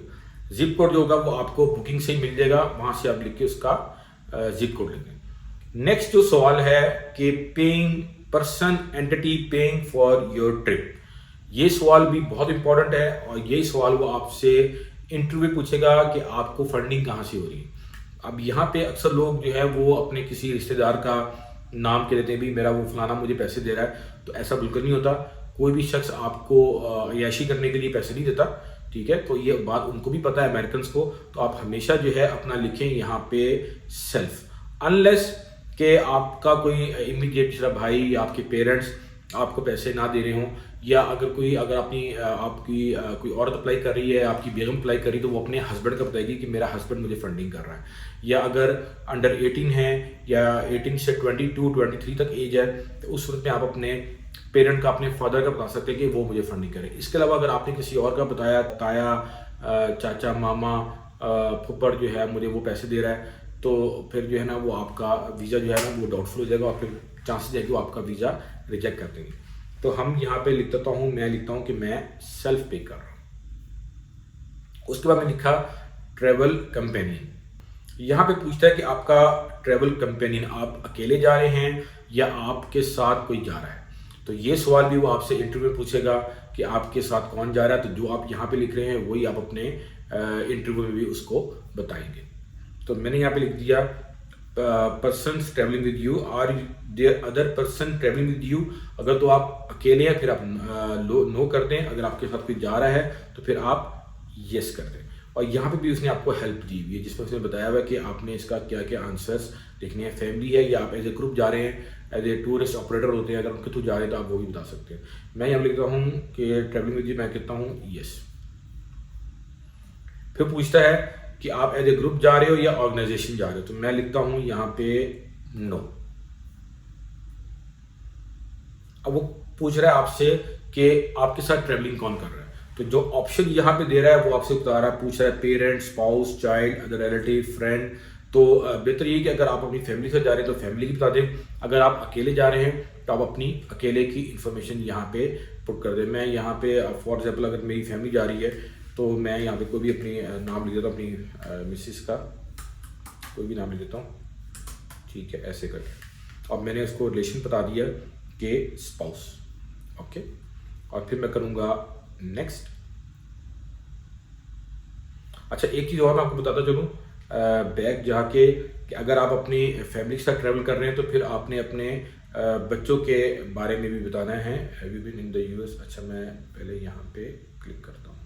जिप कोड जो होगा वो आपको बुकिंग से ही मिल जाएगा, वहां से आप लिख के उसका जिप कोड लेंगे। नेक्स्ट जो सवाल है कि paying person entity paying for your trip, ये सवाल भी बहुत इंपॉर्टेंट है। और यही सवाल वो आपसे इंटरव्यू पूछेगा कि आपको फंडिंग कहाँ से हो रही है। अब यहाँ पे अक्सर लोग जो है वो अपने किसी रिश्तेदार का नाम के लेते हैं, भी मेरा वो फलाना मुझे पैसे दे रहा है। तो ऐसा बिल्कुल नहीं होता। कोई भी शख्स आपको अय्याशी करने के लिए पैसे नहीं देता, ठीक है। तो ये बात उनको भी पता है, अमेरिकन को। तो आप हमेशा जो है अपना लिखें यहाँ पे सेल्फ, अनलेस कि आपका कोई इमीडिएट दूसरा भाई या आपके पेरेंट्स आपको पैसे ना दे रहे हों, या अगर आपकी कोई औरत अप्लाई कर रही है, आपकी बेगम अप्लाई कर रही है, तो वो अपने हस्बैंड का बताएगी कि मेरा हस्बैंड मुझे फंडिंग कर रहा है। या अगर अंडर 18 है या 18 से 22-23 तक एज है, तो उस सूरत में आप अपने पेरेंट का, अपने फादर का बता सकते हैं कि वो मुझे फंडिंग करे। इसके अलावा अगर आपने किसी और का बताया, चाचा, मामा, फुफड़ जो है मुझे वो पैसे दे रहा है, तो फिर जो है ना वो आपका वीज़ा जो है ना वो डाउटफुल हो जाएगा, और फिर चांसेस है कि वो आपका वीज़ा रिजेक्ट कर देंगे। तो हम यहाँ पे लिख देता हूँ, मैं लिखता हूँ कि मैं सेल्फ पे कर रहा हूँ। उसके बाद मैं लिखा ट्रेवल कंपेनियन। यहाँ पे पूछता है कि आपका ट्रेवल कंपेनियन, आप अकेले जा रहे हैं या आपके साथ कोई जा रहा है। तो ये सवाल भी वो आपसे इंटरव्यू में पूछेगा कि आपके साथ कौन जा रहा है। तो जो आप यहाँ पे लिख रहे हैं वही आप अपने इंटरव्यू में भी उसको बताएंगे। तो मैंने यहाँ पे लिख दिया person travelling with you, are there other person travelling with you. अगर तो आप अकेले हैं फिर आप नो कर दें, अगर आपके साथ कोई जा रहा है तो फिर आप यस कर दें। और यहाँ पे भी उसने आपको हेल्प दी हुई है, जिसमें उसने बताया हुआ है कि आपने इसका क्या क्या आंसर्स लिखने हैं। फैमिली है या आप एज ए ग्रुप जा रहे हैं, एज ए टूरिस्ट ऑपरेटर होते हैं, अगर उनके थ्रू जा रहे हैं तो आप वो भी बता सकते हैं। मैं यहाँ लिखता हूँ कि ट्रेवलिंग विद यू, मैं कहता हूँ यस। फिर पूछता है कि आप एज ए ग्रुप जा रहे हो या ऑर्गेनाइजेशन जा रहे हो, तो मैं लिखता हूं यहाँ पे नो। अब वो पूछ रहा है आपसे कि आपके साथ ट्रेवलिंग कौन कर रहा है। तो जो ऑप्शन यहाँ पे दे रहा है वो आपसे बता रहा है, पूछ रहा है parents, spouse, child, other relative, friend. तो बेहतर ये कि अगर आप अपनी फैमिली से जा रहे हैं तो फैमिली की बता दें, अगर आप अकेले जा रहे हैं तो आप अपनी अकेले की इंफॉर्मेशन यहाँ पे पुट कर दें। मैं यहाँ पे फॉर एग्जाम्पल अगर मेरी फैमिली जा रही है तो मैं यहाँ पे कोई भी अपनी नाम लिख देता हूँ, अपनी मिसेस का कोई भी नाम लिख देता हूँ, ठीक है, ऐसे करके। और मैंने उसको रिलेशन बता दिया कि स्पाउस। ओके, और फिर मैं करूँगा नेक्स्ट। अच्छा, एक चीज़ और मैं आपको बताता चलूँ, बैक जाके कि अगर आप अपनी फैमिली के साथ ट्रैवल कर रहे हैं तो फिर आपने अपने बच्चों के बारे में भी बताना है। Have you been in the US. अच्छा, मैं पहले यहाँ पे क्लिक करता हूँ।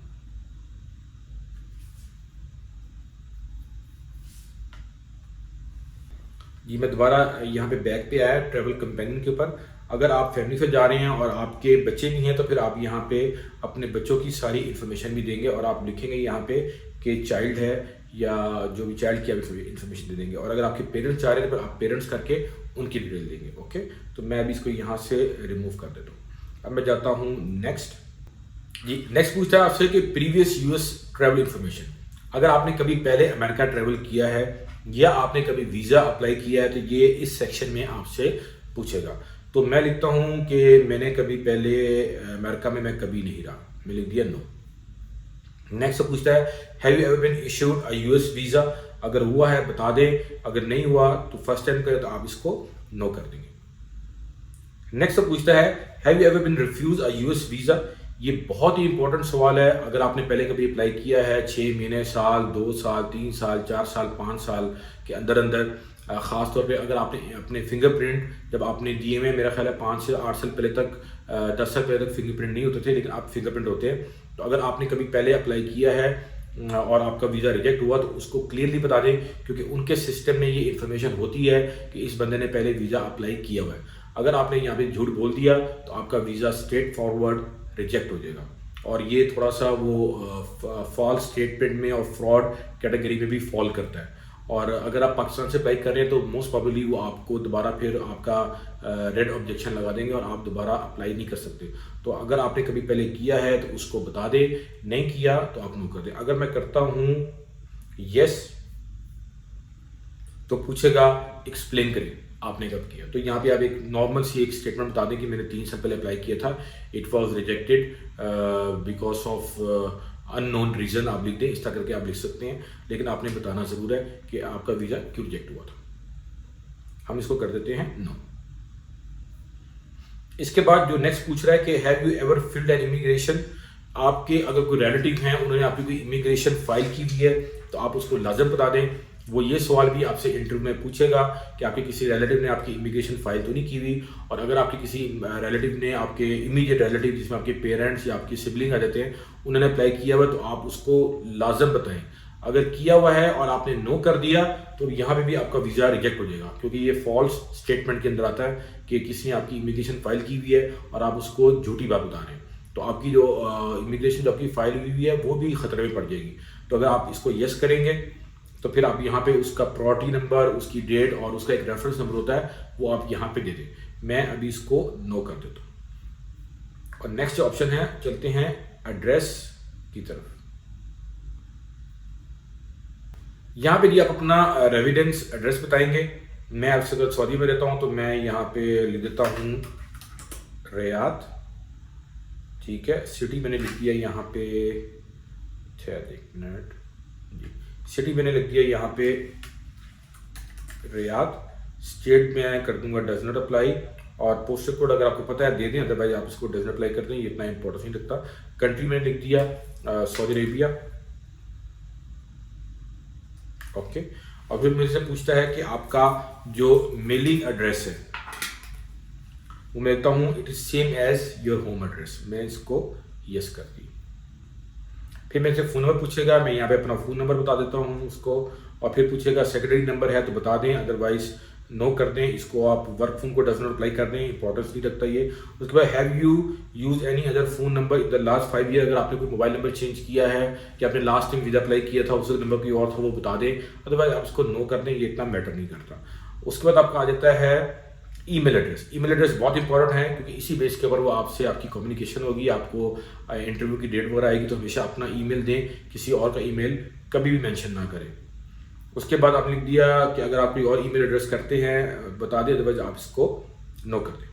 जी, मैं दोबारा यहाँ पे बैक पे आया ट्रैवल कंपेनियन के ऊपर। अगर आप फैमिली से जा रहे हैं और आपके बच्चे भी हैं तो फिर आप यहाँ पे अपने बच्चों की सारी इन्फॉर्मेशन भी देंगे और आप लिखेंगे यहाँ पे कि चाइल्ड है या जो भी चाइल्ड की आप इन्फॉर्मेशन दे देंगे। और अगर आपके पेरेंट्स जा रहे हैं तो आप पेरेंट्स करके उनकी डिटेल देंगे। ओके, तो मैं अभी इसको यहाँ से रिमूव कर देता हूँ। अब मैं जाता हूँ नेक्स्ट। जी, नेक्स्ट पूछता है आपसे कि प्रीवियस यूएस ट्रैवल इन्फॉर्मेशन। अगर आपने कभी पहले अमेरिका ट्रैवल किया है या आपने कभी वीज़ा अप्लाई किया है तो ये इस सेक्शन में आपसे पूछेगा। तो मैं लिखता हूँ कि मैंने कभी पहले अमेरिका में मैं कभी नहीं रहा, मैं लिख दिया नो। नेक्स्ट पूछता है have you ever been issued a US visa. अगर हुआ है बता दें, अगर नहीं हुआ तो फर्स्ट टाइम करें तो आप इसको नो कर देंगे। नेक्स्ट पूछता है have you ever been refused a US visa. ये बहुत ही इंपॉर्टेंट सवाल है। अगर आपने पहले कभी अप्लाई किया है 6 महीने, साल, 2 साल, 3 साल, 4 साल, 5 साल के अंदर ख़ास तौर पे अगर आपने अपने फिंगरप्रिंट जब आपने दिए में, मेरा ख्याल है 5 से 8 साल पहले तक 10 साल पहले तक फिंगरप्रिंट नहीं होते थे, लेकिन अब फिंगरप्रिंट होते हैं। तो अगर आपने कभी पहले अप्लाई किया है और आपका वीज़ा रिजेक्ट हुआ तो उसको क्लियरली बता दें, क्योंकि उनके सिस्टम में ये इन्फॉर्मेशन होती है कि इस बंदे ने पहले वीज़ा अप्लाई किया हुआ है। अगर आपने यहाँ पे झूठ बोल दिया तो आपका वीज़ा स्ट्रेट फॉरवर्ड रिजेक्ट हो जाएगा। और ये थोड़ा सा वो फॉल्स स्टेटमेंट में और फ्रॉड कैटेगरी में भी फॉल करता है। और अगर आप पाकिस्तान से अप्लाई कर रहे हैं तो मोस्ट प्रोबेबली वो आपको दोबारा फिर आपका रेड ऑब्जेक्शन लगा देंगे और आप दोबारा अप्लाई नहीं कर सकते। तो अगर आपने कभी पहले किया है तो उसको बता दें, नहीं किया तो आप नो कर दें। अगर मैं करता हूँ यस तो पूछेगा एक्सप्लेन करें आपने कब किया। तो यहाँ पे आप एक नॉर्मल सी एक स्टेटमेंट बता दें कि मैंने 3 साल पहले अप्लाई किया था, it was rejected because of unknown reason आप लिख दें। इस तरह करके आप लिख सकते हैं, लेकिन आपने बताना ज़रूर है कि आपका वीज़ा क्यों रिजेक्ट हुआ था। हम इसको कर देते हैं नो। इसके बाद जो नेक्स्ट पूछ रहा है कि have you ever filed an immigration. आपके अगर कोई रिलेटिव हैं, उन्होंने आपकी कोई इमिग्रेशन फाइल की हुई है तो आप उसको लाजम बता दें। वो ये सवाल भी आपसे इंटरव्यू में पूछेगा कि आपके किसी रिलेटिव ने आपकी इमिग्रेशन फाइल तो नहीं की हुई। और अगर आपके किसी रिलेटिव ने, आपके इमीडिएट रिलेटिव जिसमें आपके पेरेंट्स या आपकी सिबलिंग आ जाते हैं, उन्होंने अप्लाई किया हुआ तो आप उसको लाजम बताएं। अगर किया हुआ है और आपने नो कर दिया तो यहाँ पे भी आपका वीज़ा रिजेक्ट हो जाएगा, क्योंकि ये फॉल्स स्टेटमेंट के अंदर आता है कि किसी ने आपकी इमिग्रेशन फाइल की हुई है और आप उसको झूठी बात बता रहे हैं, तो आपकी जो इमिग्रेशन जो आपकी फाइल हुई है वो भी खतरे में पड़ जाएगी। तो अगर आप इसको यस करेंगे तो फिर आप यहाँ पे उसका प्रायोरिटी नंबर, उसकी डेट और उसका एक रेफरेंस नंबर होता है, वो आप यहाँ पे दे दें। मैं अभी इसको नो कर देता हूँ। और नेक्स्ट ऑप्शन है, चलते हैं एड्रेस की तरफ। यहाँ पे जी आप अपना रेजिडेंस एड्रेस बताएंगे। मैं आपसे अगर सऊदी में रहता हूँ तो मैं यहाँ पे लिख देता हूँ रियाद, ठीक है। सिटी मैंने लिख दिया यहाँ पे, एक मिनट जी, सिटी मैंने लिख दिया यहाँ पे रियाद। स्टेट में कर दूंगा डज नॉट अप्लाई, और पोस्टल कोड अगर आपको पता है दे दें, अदरवाइज आप इसको डज नॉट अप्लाई कर दें, ये इतना इंपॉर्टेंस नहीं रखता। कंट्री मैंने लिख दिया सऊदी अरेबिया, ओके। और फिर मेरे से पूछता है कि आपका जो मेलिंग एड्रेस है वो मैं कहता हूँ it is same as your home address. मैं इसको यस कर दी। फिर मेरे से फ़ोन नंबर पूछेगा, मैं यहाँ पे अपना फ़ोन नंबर बता देता हूँ उसको। और फिर पूछेगा सेक्रेटरी नंबर है तो बता दें, अदरवाइज नो कर दें। इसको आप वर्क फोन को डज नॉट अप्लाई कर दें, इंपॉर्टेंस नहीं रखता ये। उसके बाद have you use any other phone number in the last 5 year. अगर आपने कोई मोबाइल नंबर चेंज किया है कि आपने लास्ट टाइम वीज़ा अप्लाई किया था उस नंबर कोई और था वो बता दें, अदरवाइज आप इसको नो कर दें, ये इतना मैटर नहीं करता। उसके बाद आपका आ जाता है ईमेल एड्रेस। ईमेल एड्रेस बहुत इंपॉर्टेंट है, क्योंकि इसी बेस के ऊपर वो आपसे आपकी कम्युनिकेशन होगी, आपको इंटरव्यू की डेट वगैरह आएगी, तो हमेशा अपना ईमेल दें, किसी और का ईमेल कभी भी मेंशन ना करें। उसके बाद आपने लिख दिया कि अगर आप कोई और ईमेल एड्रेस करते हैं बता दें, अदरवाइज आप इसको नो कर दें।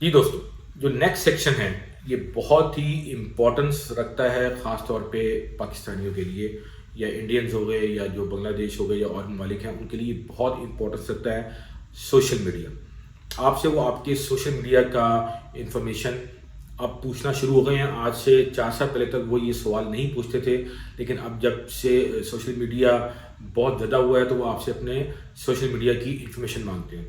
जी दोस्तों, जो नेक्स्ट सेक्शन है ये बहुत ही इंपॉर्टेंस रखता है, ख़ास तौर पे पाकिस्तानियों के लिए, या इंडियंस हो गए या जो बांग्लादेश हो गए या और ममालिक हैं, उनके लिए बहुत इंपॉर्टेंस रखता है सोशल मीडिया। आपसे वो आपके सोशल मीडिया का इंफॉर्मेशन अब पूछना शुरू हो गए हैं। आज से 4 साल पहले तक वो ये सवाल नहीं पूछते थे, लेकिन अब जब से सोशल मीडिया बहुत ज़्यादा हुआ है तो वो आपसे अपने सोशल मीडिया की इंफॉर्मेशन मांगते हैं।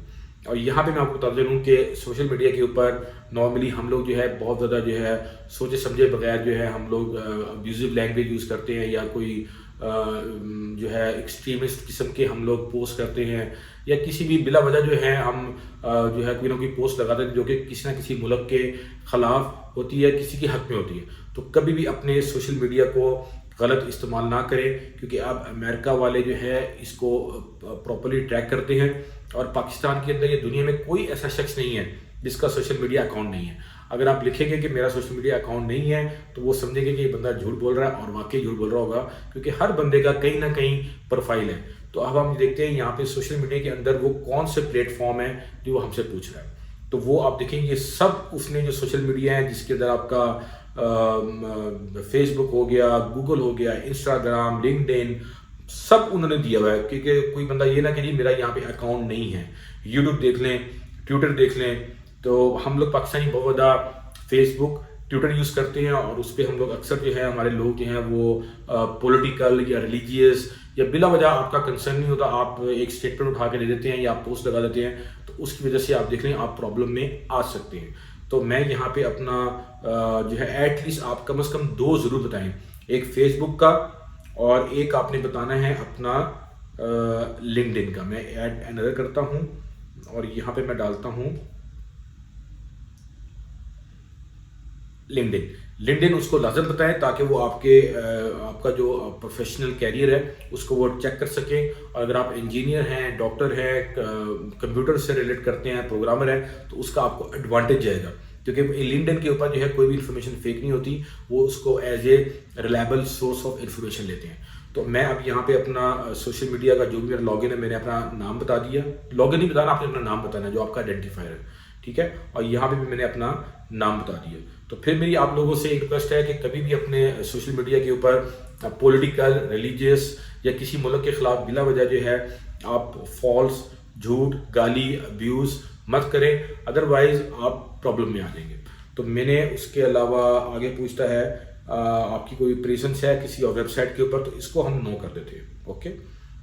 और यहाँ पे मैं आपको बता दूँ कि सोशल मीडिया के ऊपर नॉर्मली हम लोग जो है बहुत ज़्यादा जो है सोचे समझे बगैर जो है हम लोग अब्यूजिव लैंग्वेज यूज़ करते हैं, या कोई जो है एक्सट्रीमिस्ट किस्म के हम लोग पोस्ट करते हैं, या किसी भी बिला वजह जो है हम जो है कोई ना कोई पोस्ट लगाते हैं जो कि किसी ना किसी मुल्क के ख़िलाफ़ होती है, किसी के हक़ में होती है, तो कभी भी अपने सोशल मीडिया को गलत इस्तेमाल ना करें, क्योंकि अब अमेरिका वाले जो है इसको प्रॉपर्ली ट्रैक करते हैं, और पाकिस्तान के अंदर या दुनिया में कोई ऐसा शख्स नहीं है जिसका सोशल मीडिया अकाउंट नहीं है। अगर आप लिखेंगे कि मेरा सोशल मीडिया अकाउंट नहीं है, तो वो समझेंगे कि ये बंदा झूठ बोल रहा है, और वाकई झूठ बोल रहा होगा, क्योंकि हर बंदे का कहीं ना कहीं प्रोफाइल है। तो अब हम देखते हैं यहाँ पे सोशल मीडिया के अंदर वो कौन से प्लेटफॉर्म है जो वो हमसे पूछ रहा है। तो वो आप देखेंगे सब उसने जो सोशल मीडिया है जिसके अंदर आपका फेसबुक हो गया, गूगल हो गया, इंस्टाग्राम, लिंक्डइन, सब उन्होंने दिया हुआ है, क्योंकि कोई बंदा ये ना कहे मेरा यहाँ पे अकाउंट नहीं है। यूट्यूब देख लें, ट्विटर देख लें, तो हम लोग पाकिस्तानी बहुत ज़्यादा फेसबुक, ट्विटर यूज़ करते हैं, और उस पर हम लोग अक्सर जो है हमारे लोग जो हैं वो पॉलिटिकल या रिलीजियस या बिला वजह आपका कंसर्न नहीं होता, आप एक स्टेटमेंट उठा के दे देते हैं या आप पोस्ट लगा देते हैं, तो उसकी वजह से आप देख लें आप प्रॉब्लम में आ सकते हैं। तो मैं यहाँ पे अपना जो है एटलीस्ट आप कम से कम 2 ज़रूर बताएं, एक फेसबुक का और एक आपने बताना है अपना लिंक्डइन का। मैं ऐड अनदर करता हूँ और यहाँ पे मैं डालता हूँ लिंक्डइन उसको लाजम बताएं, ताकि वो आपका जो प्रोफेशनल कैरियर है उसको वो चेक कर सकें। और अगर आप इंजीनियर हैं, डॉक्टर हैं, कंप्यूटर से रिलेट करते हैं, प्रोग्रामर हैं, तो उसका आपको एडवांटेज जाएगा, क्योंकि लिंक्डइन के ऊपर जो है कोई भी इन्फॉर्मेशन फेक नहीं होती, वो उसको as a reliable source of information लेते हैं। तो मैं अब यहाँ पे अपना सोशल मीडिया का जो भी मेरा लॉगिन है, मैंने अपना नाम बता दिया। लॉगिन नहीं बताना, आपने अपना नाम बताना है जो आपका आइडेंटिफायर है, ठीक है। और यहाँ पे भी मैंने अपना नाम बता दिया। तो फिर मेरी आप लोगों से एक रिक्वेस्ट है कि कभी भी अपने सोशल मीडिया के ऊपर पॉलिटिकल, रिलीजियस या किसी मुल्क के खिलाफ बिला वजह जो है आप फॉल्स, झूठ, गाली, अब्यूज़ मत करें, अदरवाइज आप प्रॉब्लम में आ जाएंगे। तो मैंने उसके अलावा आगे पूछता है आपकी कोई प्रेजेंस है किसी और वेबसाइट के ऊपर, तो इसको हम नो कर देते हैं। ओके,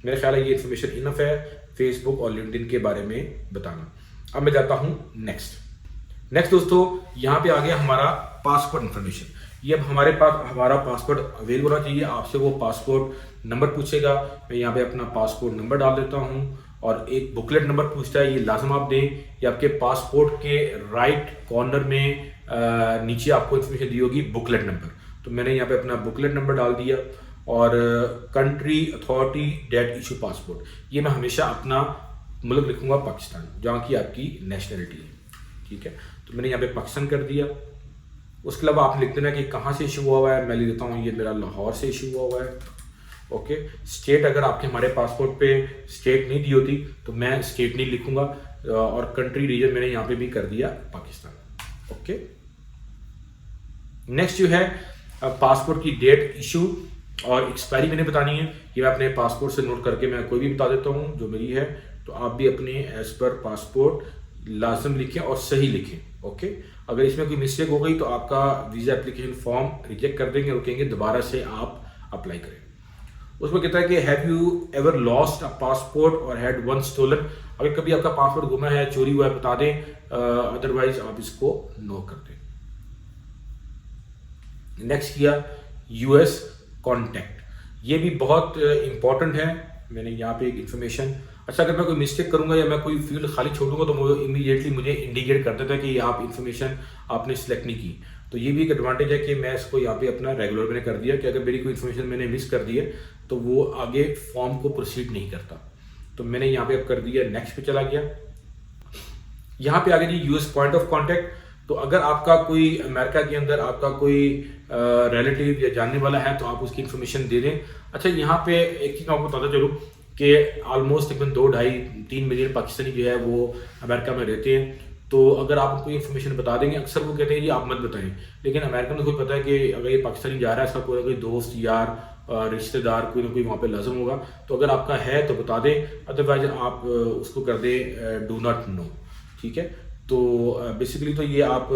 मेरा ख्याल है ये इन्फॉर्मेशन इनफ है फेसबुक और लिंक्डइन के बारे में बताना। अब मैं जाता हूँ नेक्स्ट दोस्तों, यहाँ पे आ गया हमारा पासपोर्ट इन्फॉर्मेशन। ये अब हमारे पास हमारा पासपोर्ट अवेलेबल होना चाहिए। आपसे वो पासपोर्ट नंबर पूछेगा, मैं यहाँ पे अपना पासपोर्ट नंबर डाल देता हूँ, और एक बुकलेट नंबर पूछता है, ये लाजम आप दें। ये आपके पासपोर्ट के राइट कॉर्नर में नीचे आपको इन्फॉर्मेशन दी होगी बुकलेट नंबर, तो मैंने यहाँ पे अपना बुकलेट नंबर डाल दिया। और country authority date issue passport, ये मैं हमेशा अपना मुल्क लिखूंगा पाकिस्तान, जहाँ की आपकी नेशनलिटी है, ठीक है। तो मैंने यहाँ पे पाकिस्तान कर दिया। उसके अलावा आप लिख देना कि कहाँ से इशू हुआ है। मैं लिख देता हूँ ये मेरा लाहौर से इशू हुआ है। ओके, स्टेट अगर आपके हमारे पासपोर्ट पे स्टेट नहीं दी होती तो मैं स्टेट नहीं लिखूंगा, और कंट्री रीजन मैंने यहाँ पे भी कर दिया पाकिस्तान। ओके, नेक्स्ट जो है पासपोर्ट की डेट, इशू और एक्सपायरी मैंने बतानी है। ये मैं अपने पासपोर्ट से नोट करके मैं कोई भी बता देता हूँ जो मेरी है, तो आप भी अपने एज पर पासपोर्ट लाजम लिखें और सही लिखें। ओके, अगर इसमें कोई मिस्टेक हो गई तो आपका वीज़ा एप्लीकेशन फॉर्म रिजेक्ट कर देंगे और कहेंगे दोबारा से आप अप्लाई करें। उसमें कहता है कि have you ever lost a passport और हैड वन स्टोलन। अगर कभी आपका पासपोर्ट गुमा है, चोरी हुआ है, बता दें, अदरवाइज आप इसको नो कर दें। नेक्स्ट किया यूएस कॉन्टैक्ट, ये भी बहुत इंपॉर्टेंट है। मैंने यहाँ पे एक इन्फॉर्मेशन, अच्छा अगर मैं कोई मिस्टेक करूंगा या मैं कोई फील्ड खाली छोड़ूंगा तो वो इमीडिएटली मुझे इंडिकेट कर देता है कि आप इन्फॉर्मेशन आपने सिलेक्ट नहीं की। तो ये भी एक एडवांटेज है कि मैं इसको यहाँ पे अपना रेगुलर मैंने कर दिया कि अगर मेरी कोई इन्फॉर्मेशन मैंने मिस कर दी है तो वो आगे फॉर्म को प्रोसीड नहीं करता। तो मैंने यहाँ पे अब कर दिया, नेक्स्ट पे चला गया। यहाँ पे आगे जी यूएस पॉइंट ऑफ कॉन्टैक्ट। तो अगर आपका कोई अमेरिका के अंदर आपका कोई रिलेटिव या जानने वाला है तो आप उसकी इन्फॉर्मेशन दे दें। अच्छा, यहाँ पे एक चीज़ मैं आपको बताता चलूँ कि ऑलमोस्ट तकरीबन 2-2.5-3 मिलियन पाकिस्तानी जो है वो अमेरिका में रहते हैं। तो अगर आप उनको इन्फॉर्मेशन बता देंगे, अक्सर वो कहते हैं जी आप मत बताएं, लेकिन अमेरिका में कोई पता है कि अगर ये पाकिस्तानी जा रहा है इसका कोई ना कोई दोस्त, यार, रिश्तेदार कोई ना कोई वहाँ पे लाजम होगा। तो अगर आपका है तो बता दें, अदरवाइज आप उसको कर दें डू नॉट नो, ठीक है। तो बेसिकली तो ये आप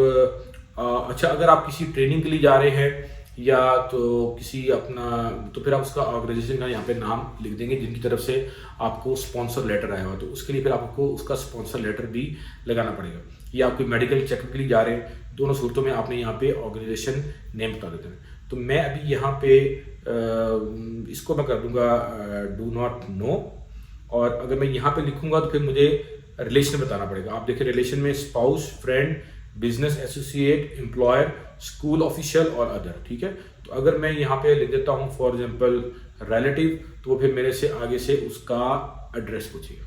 अच्छा अगर आप किसी ट्रेनिंग के लिए जा रहे हैं या तो किसी अपना, तो फिर आप उसका ऑर्गेनाइजेशन का यहाँ पे नाम लिख देंगे जिनकी तरफ से आपको स्पॉन्सर लेटर आया हुआ, तो उसके लिए फिर आपको उसका स्पॉन्सर लेटर भी लगाना पड़ेगा। या आप कोई मेडिकल चेकअप के लिए जा रहे हैं, दोनों सूरतों में आपने यहाँ पे ऑर्गेनाइजेशन नेम बता देते हैं। तो मैं अभी यहाँ पे इसको मैं कर दूंगा डू नॉट नो, और अगर मैं यहाँ पे लिखूंगा तो फिर मुझे रिलेशन बताना पड़ेगा। आप देखिए रिलेशन में spouse, friend, business associate, employer, school official और अदर, ठीक है। तो अगर मैं यहाँ पे लिख देता हूँ फॉर एग्जांपल रिलेटिव, तो वो फिर मेरे से आगे से उसका एड्रेस पूछेगा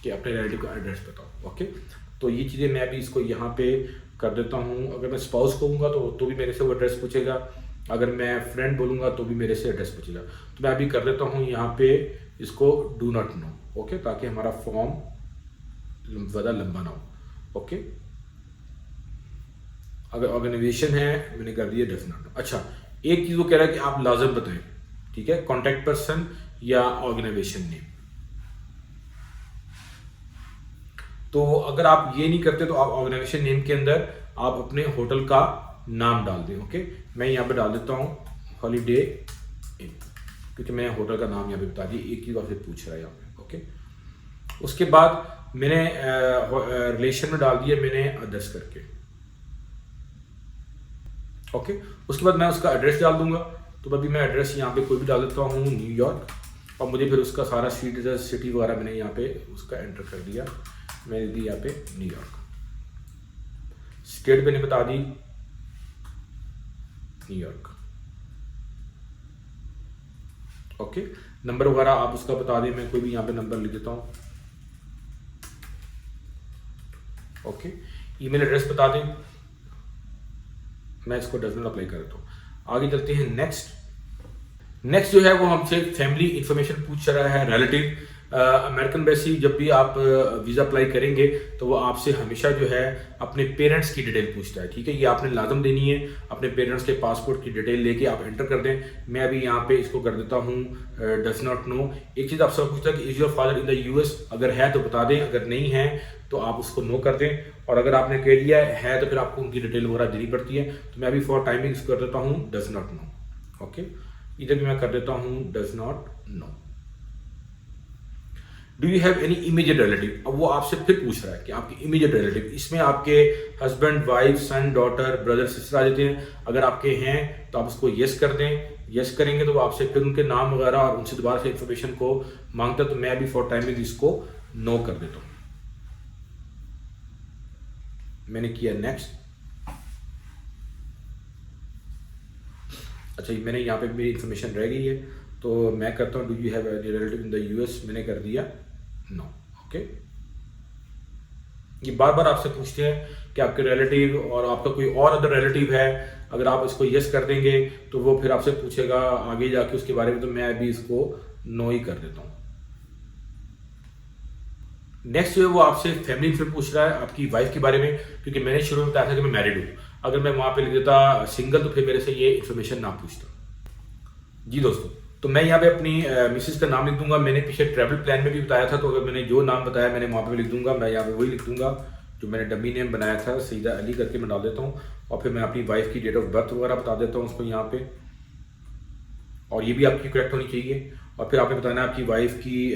कि अपने रिलेटिव का एड्रेस बताओ, ओके। तो ये चीज़ें मैं अभी इसको यहाँ पे कर देता हूँ। अगर मैं स्पाउस कहूँगा तो भी मेरे से वो एड्रेस पूछेगा, अगर मैं फ्रेंड बोलूँगा तो भी मेरे से एड्रेस पूछेगा। तो मैं अभी कर देता हूँ यहाँ पे इसको डू नॉट नो, ओके, ताकि हमारा फॉर्म ज़्यादा लंबा ना हो, ओके। अगर ऑर्गेनाइजेशन है मैंने कर दिया डज नॉट नो। अच्छा, एक चीज़ वो कह रहा है कि आप लाजम बताएं, ठीक है, कॉन्टैक्ट पर्सन या ऑर्गेनाइजेशन नेम। तो अगर आप ये नहीं करते तो आप ऑर्गेनाइजेशन नेम के अंदर आप अपने होटल का नाम डाल दें, ओके। मैं यहाँ पे डाल देता हूँ हॉलीडे इन, क्योंकि मैं होटल का नाम यहाँ पे बता दिया। एक चीज़ आपसे पूछ रहा है यहाँ पे, ओके। उसके बाद मैंने रिलेशन में डाल दिया मैंने अदर्स करके, ओके। उसके बाद मैं उसका एड्रेस डाल दूंगा। तो अभी मैं एड्रेस यहाँ पे कोई भी डाल देता हूँ न्यूयॉर्क, और मुझे फिर उसका सारा सिटी वगैरह मैंने यहाँ पे उसका एंटर कर दिया। मैंने दी यहाँ पे न्यूयॉर्क, स्टेट मैंने बता दी न्यूयॉर्क, ओके। नंबर वगैरह आप उसका बता दें, मैं कोई भी यहाँ पे नंबर लिख देता हूँ, ओके। ईमेल एड्रेस बता दें, मैं इसको डज नॉट अप्लाई कर देता हूँ। आगे चलते हैं नेक्स्ट जो है वो हमसे फैमिली इंफॉर्मेशन पूछ रहा है, रिलेटिव। अमेरिकन एम्बेसी जब भी आप वीज़ा अप्लाई करेंगे तो वो आपसे हमेशा जो है अपने पेरेंट्स की डिटेल पूछता है, ठीक है। ये आपने लाजम देनी है, अपने पेरेंट्स के पासपोर्ट की डिटेल लेके आप एंटर कर दें। मैं अभी यहाँ पे इसको कर देता हूँ डज नॉट नो। एक चीज़ आपसे पूछता है कि is your father in the US, अगर है तो बता दें, अगर नहीं है तो आप उसको नो कर दें, और अगर आपने कह दिया है तो फिर आपको उनकी डिटेल वगैरह देनी पड़ती है। तो मैं अभी फॉर टाइमिंग इसको कर देता हूँ डज नॉट नो, ओके। इधर भी मैं कर देता हूँ does not know. Do you have any immediate relative, अब वो आपसे फिर पूछ रहा है कि आपके इमीडिएट रिलेटिव, इसमें आपके हस्बैंड, वाइफ, सन, डॉटर, ब्रदर, सिस्टर आ जाते हैं। अगर आपके हैं तो आप उसको यस कर दें। यस करेंगे तो वो आपसे फिर उनके नाम वगैरह और उनसे दोबारा से इंफॉर्मेशन को मांगता है। तो मैं अभी फॉर टाइमिंग इसको नो कर देता हूँ। मैंने किया नेक्स्ट। अच्छा, मैंने यहाँ पे मेरी इंफॉर्मेशन रह गई है तो मैं करता हूँ do you have any relative in the US, मैंने कर दिया नो, ओके। ये बार बार आपसे पूछते हैं कि आपके रिलेटिव और आपका कोई और अदर रिलेटिव है। अगर आप इसको यस कर देंगे तो वो फिर आपसे पूछेगा आगे जाके उसके बारे में, तो मैं अभी इसको नो ही कर देता हूँ। नेक्स्ट जो है वो आपसे फैमिली इंफॉर्मेशन पूछ रहा है आपकी वाइफ के बारे में, क्योंकि मैंने शुरू में बताया था कि मैं मैरिड हूँ। अगर मैं वहां पे लिख देता सिंगल तो फिर मेरे से ये इन्फॉर्मेशन ना पूछता। जी दोस्तों, तो मैं यहाँ पे अपनी मिसेस का नाम लिख दूंगा। मैंने पीछे ट्रैवल प्लान में भी बताया था, तो अगर मैंने जो नाम बताया मैंने वहाँ पे लिख दूंगा। मैं यहाँ पे वही लिख दूंगा जो मैंने डमी नेम बनाया था, सीधा अली करके मैं डाल देता हूँ। और फिर मैं अपनी वाइफ की डेट ऑफ बर्थ वगैरह बता देता हूँ उसको यहाँ पे, और ये भी आपकी करेक्ट होनी चाहिए। और फिर आपने बताना आपकी वाइफ की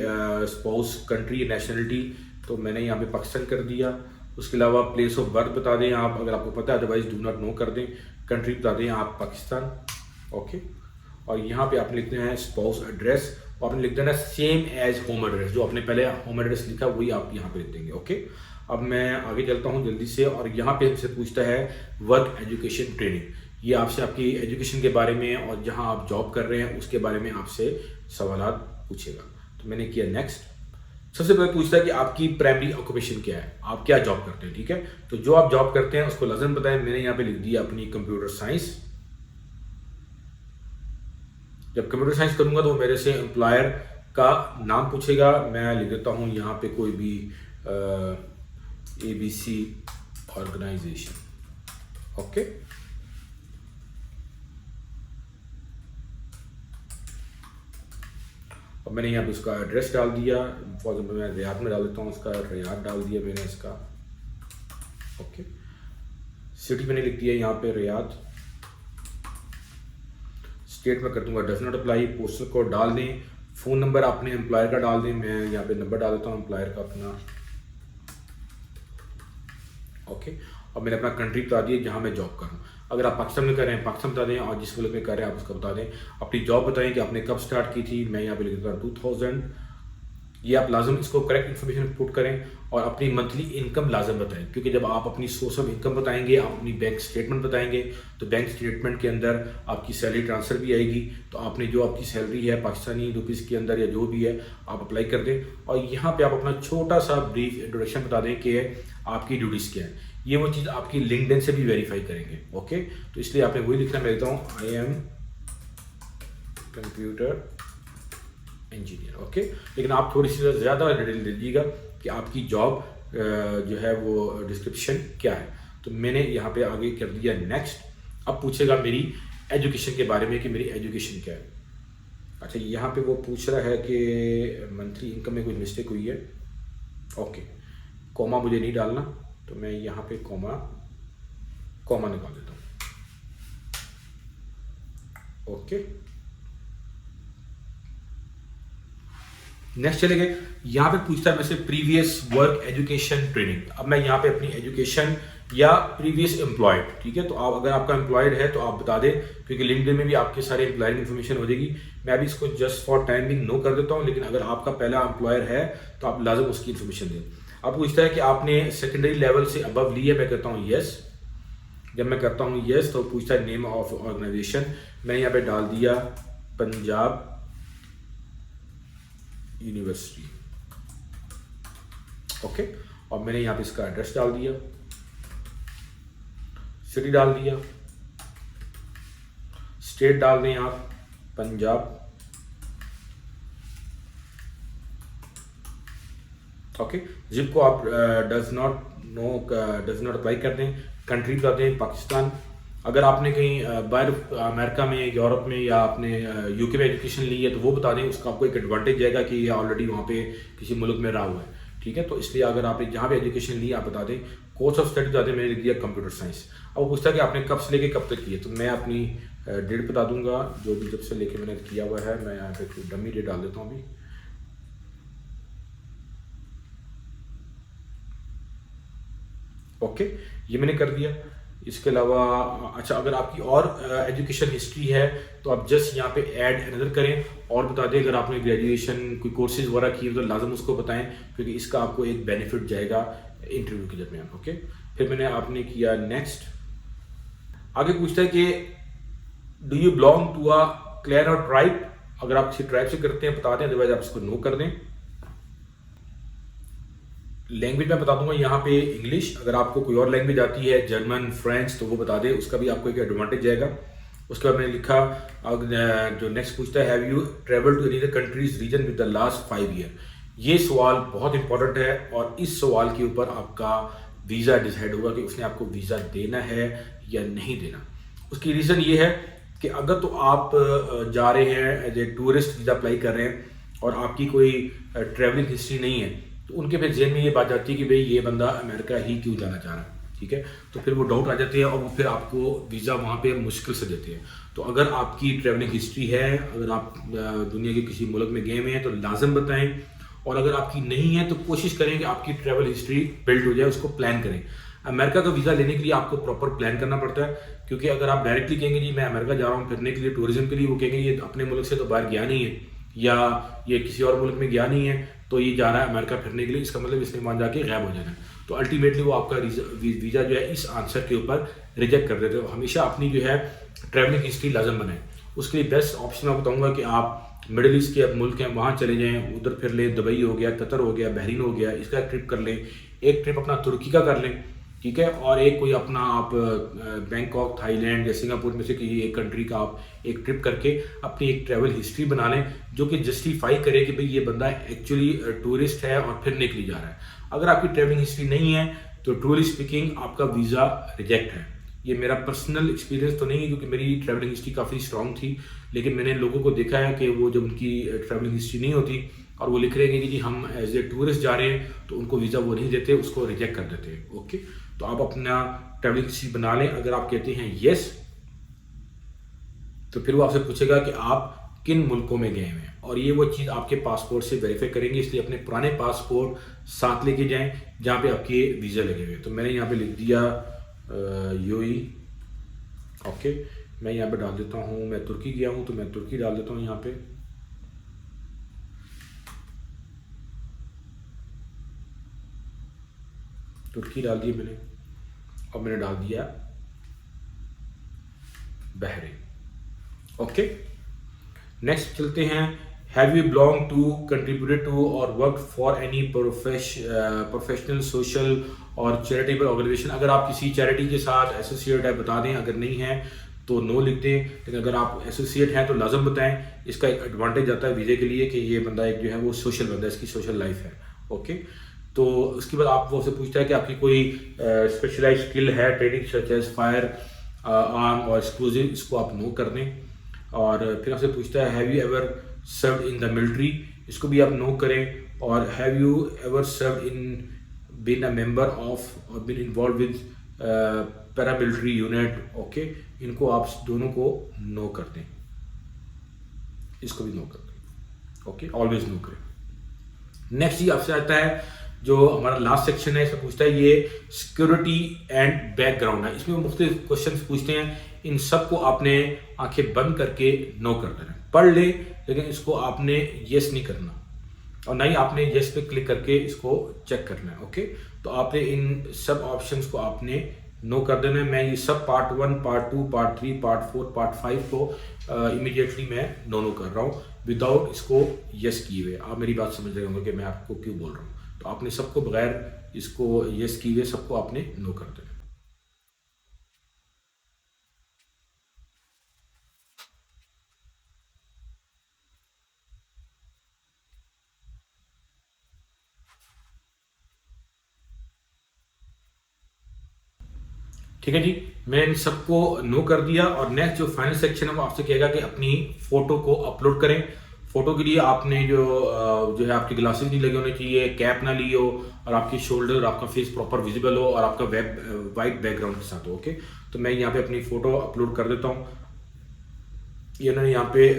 स्पाउस, कंट्री, नेशनलिटी, तो मैंने यहाँ पे पाकिस्तान कर दिया। उसके अलावा प्लेस ऑफ बर्थ बता दें आप, अगर आपको पता है, अदरवाइज डू नॉट नो कर दें। कंट्री बता दें आप पाकिस्तान, ओके। और यहाँ पे आपने लिखते हैं स्पाउस एड्रेस, और आपने लिख देना सेम एज होम एड्रेस, जो आपने पहले होम एड्रेस लिखा वही आप यहाँ पे लिख देंगे, ओके। अब मैं आगे चलता हूँ जल्दी से, और यहाँ पे हमसे पूछता है वर्क, एजुकेशन, ट्रेनिंग। ये आपसे आपकी एजुकेशन के बारे में और जहाँ आप जॉब कर रहे हैं उसके बारे में आपसे सवाल पूछेगा। तो मैंने किया नेक्स्ट। सबसे पहले पूछता है कि आपकी प्राइमरी ऑक्यूपेशन क्या है, आप क्या जॉब करते हैं, ठीक है। तो जो आप जॉब करते हैं उसको लाजम बताएं। मैंने यहाँ पे लिख दिया अपनी कंप्यूटर साइंस। जब कंप्यूटर साइंस करूंगा तो मेरे से एम्प्लॉयर का नाम पूछेगा। मैं लिख देता हूँ यहाँ पे कोई भी ABC ऑर्गेनाइजेशन, ओके। और मैंने यहाँ पे उसका एड्रेस डाल दिया। फॉर एग्जाम्पल मैं रियाद में डाल देता हूँ, उसका रियाद डाल दिया मैंने इसका, ओके। सिटी मैंने लिख दिया यहाँ पे रियाद। स्टेट में कर दूंगा does not apply. Postal code डाल दें। फ़ोन नंबर अपने एम्प्लॉयर का डाल दें। मैं यहाँ पे नंबर डाल देता हूँ एम्प्लॉयर का अपना, ओके। और मैंने अपना कंट्री बता दिया जहाँ मैं जॉब करूँ। अगर आप पाकिस्तान में कर रहे हैं पाकिस्तान बता दें, और जिस मुल्क में कर रहे हैं आप उसका बता दें। अपनी जॉब बताएं कि आपने कब स्टार्ट की थी, मैं यहाँ पे लिख देता हूँ 2000। ये आप लाजम इसको करेक्ट इन्फॉर्मेशन पुट करें। और अपनी मंथली इनकम लाजम बताएं, क्योंकि जब आप अपनी सोर्स ऑफ इनकम बताएंगे, आप अपनी बैंक स्टेटमेंट बताएंगे, तो बैंक स्टेटमेंट के अंदर आपकी सैलरी ट्रांसफ़र भी आएगी। तो आपने जो आपकी सैलरी है पाकिस्तानी रुपीज़ के अंदर या जो भी है आप अप्लाई कर दें। और यहाँ पे आप अपना छोटा सा ब्रीफ इंट्रोडक्शन बता दें कि आपकी ड्यूटीज़ क्या है। ये वो चीज़ आपकी लिंक्डइन से भी वेरीफाई करेंगे। ओके, तो इसलिए आपने वही लिखना, मैं लिखता हूँ I am computer engineer. Okay, लेकिन आप थोड़ी सी ज़्यादा डिटेल दे दीजिएगा कि आपकी जॉब जो है वो डिस्क्रिप्शन क्या है। तो मैंने यहाँ पे आगे कर दिया नेक्स्ट। अब पूछेगा मेरी एजुकेशन के बारे में कि मेरी एजुकेशन क्या है। अच्छा, यहाँ पे वो पूछ रहा है कि मंथली इनकम में कोई मिस्टेक हुई है। ओके, कॉमा मुझे नहीं डालना, तो मैं यहाँ पे कॉमा निकाल देता हूँ। ओके, नेक्स्ट चले गए। यहाँ पे पूछता है वैसे प्रीवियस वर्क एजुकेशन ट्रेनिंग। अब मैं यहाँ पे अपनी एजुकेशन या प्रीवियस एम्प्लॉयड, ठीक है, तो आप अगर आपका एम्प्लॉयड है तो आप बता दें, क्योंकि लिंक्डइन में भी आपके सारे एम्प्लॉयर इन्फॉर्मेशन हो जाएगी। मैं अभी इसको just for time being no कर देता हूँ, लेकिन अगर आपका पहला एम्प्लॉयर है तो आप लाजम उसकी इन्फॉर्मेशन दें। अब पूछता है कि आपने सेकेंडरी लेवल से अबव ली है, मैं कहता हूँ येस। जब मैं करता हूँ येस तो पूछता है नेम ऑफ ऑर्गेनाइजेशन। मैंने यहाँ पे डाल दिया पंजाब यूनिवर्सिटी। ओके, और मैंने यहाँ पे इसका एड्रेस डाल दिया, सिटी डाल दिया, स्टेट डाल दें आप पंजाब। ओके, जिप को आप डज नॉट अप्लाई कर दें। कंट्री बता दें पाकिस्तान। अगर आपने कहीं बाहर अमेरिका में, यूरोप में या आपने यूके में एजुकेशन ली है तो वो बता दें, उसका आपको एक एडवांटेज जाएगा कि ये ऑलरेडी वहाँ पे किसी मुल्क में रहा हुआ है। ठीक है, तो इसलिए अगर आपने जहाँ पे एजुकेशन ली आप बता दें। कोर्स ऑफ स्टडी बता दें, मैंने लिख दिया कंप्यूटर साइंस। अब वो पूछता है कि आपने कब से लेके कब तक किए, तो मैं अपनी डेट बता दूंगा जो भी जब से लेके मैंने किया हुआ है। मैं यहाँ पे डमी डेट डाल देता हूँ अभी। ओके, ये मैंने कर दिया। इसके अलावा अच्छा, अगर आपकी और एजुकेशन हिस्ट्री है तो आप जस्ट यहाँ पे ऐड अनदर करें और बता दें। अगर आपने ग्रेजुएशन कोई कोर्सेज वगैरह किए तो लाजम उसको बताएं, क्योंकि इसका आपको एक बेनिफिट जाएगा इंटरव्यू के दरमियान। ओके, फिर मैंने आपने किया नेक्स्ट। आगे पूछता है कि do you belong to a clan or tribe. अगर आप किसी ट्राइब से करते हैं बता दें, अदरवाइज आप इसको नो कर दें। लैंग्वेज मैं बता दूंगा यहाँ पे इंग्लिश। अगर आपको कोई और लैंग्वेज आती है जर्मन, फ्रेंच, तो वो बता दें, उसका भी आपको एक एडवांटेज जाएगा। उसके बाद मैंने लिखा जो नेक्स्ट पूछता है, have you travel to any countries region with the last 5 year. ये सवाल बहुत इंपॉर्टेंट है और इस सवाल के ऊपर आपका वीज़ा डिसाइड होगा कि उसने आपको वीज़ा देना है या नहीं देना। उसकी रीज़न ये है कि अगर तो आप जा रहे हैं as a tourist visa apply कर रहे हैं और आपकी कोई ट्रैवलिंग हिस्ट्री नहीं है, तो उनके फिर जेहन में ये बात जाती है कि भाई ये बंदा अमेरिका ही क्यों जाना चाह रहा है। ठीक है, तो फिर वो डाउट आ जाते हैं और वो फिर आपको वीज़ा वहाँ पे मुश्किल से देते हैं। तो अगर आपकी ट्रैवलिंग हिस्ट्री है, अगर आप दुनिया के किसी मुल्क में गए हुए हैं तो लाजम बताएं, और अगर आपकी नहीं है तो कोशिश करें कि आपकी ट्रैवल हिस्ट्री बिल्ड हो जाए, उसको प्लान करें। अमेरिका का वीज़ा लेने के लिए आपको प्रॉपर प्लान करना पड़ता है, क्योंकि अगर आप डायरेक्टली कहेंगे जी मैं अमेरिका जा रहा हूँ फिरने के लिए, टूरिज्म के लिए, वो कहेंगे ये अपने मुल्क से तो बाहर गया नहीं है या ये किसी और मुल्क में गया नहीं है तो ये जा रहा है अमेरिका फिरने के लिए, इसका मतलब इसने वहाँ जाके गायब हो जाना है। तो अल्टीमेटली वो आपका वीज़ा जो है इस आंसर के ऊपर रिजेक्ट कर देते हो। हमेशा अपनी जो है ट्रैवलिंग हिस्ट्री लाजम बनाएं। उसके लिए बेस्ट ऑप्शन मैं बताऊंगा कि आप मिडिल ईस्ट के मुल्क हैं वहाँ चले जाएं, उधर फिर लें। दुबई हो गया, कतर हो गया, बहरीन हो गया, इसका ट्रिप कर लें। एक ट्रिप अपना तुर्की का कर लें, ठीक है, और एक कोई अपना आप बैंकॉक, थाईलैंड या सिंगापुर में से किसी एक कंट्री का आप एक ट्रिप करके अपनी एक ट्रैवल हिस्ट्री बना लें जो कि जस्टिफाई करे कि भाई ये बंदा एक्चुअली टूरिस्ट है और फिरने के लिए जा रहा है। अगर आपकी ट्रैवलिंग हिस्ट्री नहीं है तो ट्रूली स्पीकिंग आपका वीज़ा रिजेक्ट है। ये मेरा पर्सनल एक्सपीरियंस तो नहीं है क्योंकि मेरी ट्रैवलिंग हिस्ट्री काफ़ी स्ट्रॉन्ग थी, लेकिन मैंने लोगों को देखा है कि वो जब उनकी ट्रैवलिंग हिस्ट्री नहीं होती और वो लिख रहे हैं कि जी हम एज ए टूरिस्ट जा रहे हैं, तो उनको वीज़ा वो नहीं देते, उसको रिजेक्ट कर देते हैं। ओके, तो आप अपना ट्रैवलिंग हिस्ट्री बना लें। अगर आप कहते हैं येस तो फिर वो आपसे पूछेगा कि आप किन मुल्कों में गए हैं, और ये वो चीज़ आपके पासपोर्ट से वेरीफाई करेंगे। इसलिए अपने पुराने पासपोर्ट साथ लेके जाएं जहाँ पे आपके वीज़ा लगे हुए। तो मैंने यहाँ पे लिख दिया यूएई ओके, मैं यहाँ पे डाल देता हूँ, मैं तुर्की गया हूँ तो मैं तुर्की डाल देता हूँ यहाँ पे। तुर्की डाल दी मैंने, और मैंने डाल दिया बहरीन। ओके, नेक्स्ट चलते हैं। Have you belong to, contributed to or work for any professional, social or charitable organization. अगर आप किसी चैरिटी के साथ एसोसिएट है बता दें, अगर नहीं है तो नो लिख दें, लेकिन अगर आप एसोसिएट हैं तो लाजम बताएं। इसका एक एडवांटेज आता है वीज़े के लिए कि ये बंदा एक जो है वो सोशल बंदा है, इसकी सोशल लाइफ है। ओके, तो उसके बाद आप वो से पूछता है कि आपकी कोई स्पेशलाइज स्किल है, training such as fire arm or explosive, इसको आप नो कर दें। और फिर आपसे पूछता है have you ever served in the military, इसको भी आप नो करें। और have you ever served in, been a member of or been involve with paramilitary unit. Okay, इनको आप दोनों को नो कर दें, इसको भी नो कर दें। ओके, ऑलवेज नो करें। नेक्स्ट ये आपसे आता है जो हमारा लास्ट सेक्शन है, इसमें पूछता है ये सिक्योरिटी एंड बैकग्राउंड है। इसमें वो मुख्तलिफ क्वेश्चन पूछते हैं, इन सब को आपने आंखें बंद करके नो कर देना है। पढ़ ले, लेकिन इसको आपने येस नहीं करना, और ना ही आपने येस पे क्लिक करके इसको चेक करना है। ओके, तो आपने इन सब ऑप्शंस को आपने नो कर देना है। मैं ये सब part 1, part 2, part 3, part 4, part 5 को इमीडिएटली मैं नो कर रहा हूँ विदाउट इसको येस किए हुए। आप मेरी बात समझ रहे होंगे कि मैं आपको क्यों बोल रहा हूँ। तो आपने सबको बगैर इसको येस किए हुए सबको आपने नो कर देना। ठीक है जी, मैं इन सबको नो कर दिया। और नेक्स्ट जो फाइनल सेक्शन है वो आपसे कहेगा कि अपनी फोटो को अपलोड करें। फोटो के लिए आपने जो है आपके ग्लासेस नहीं लगे होने चाहिए, कैप ना ली हो, और आपकी शोल्डर और आपका फेस प्रॉपर विजिबल हो, और आपका वाइट बैकग्राउंड के साथ हो। ओके, तो मैं यहाँ पे अपनी फोटो अपलोड कर देता हूँ। ये उन्होंने यहाँ पे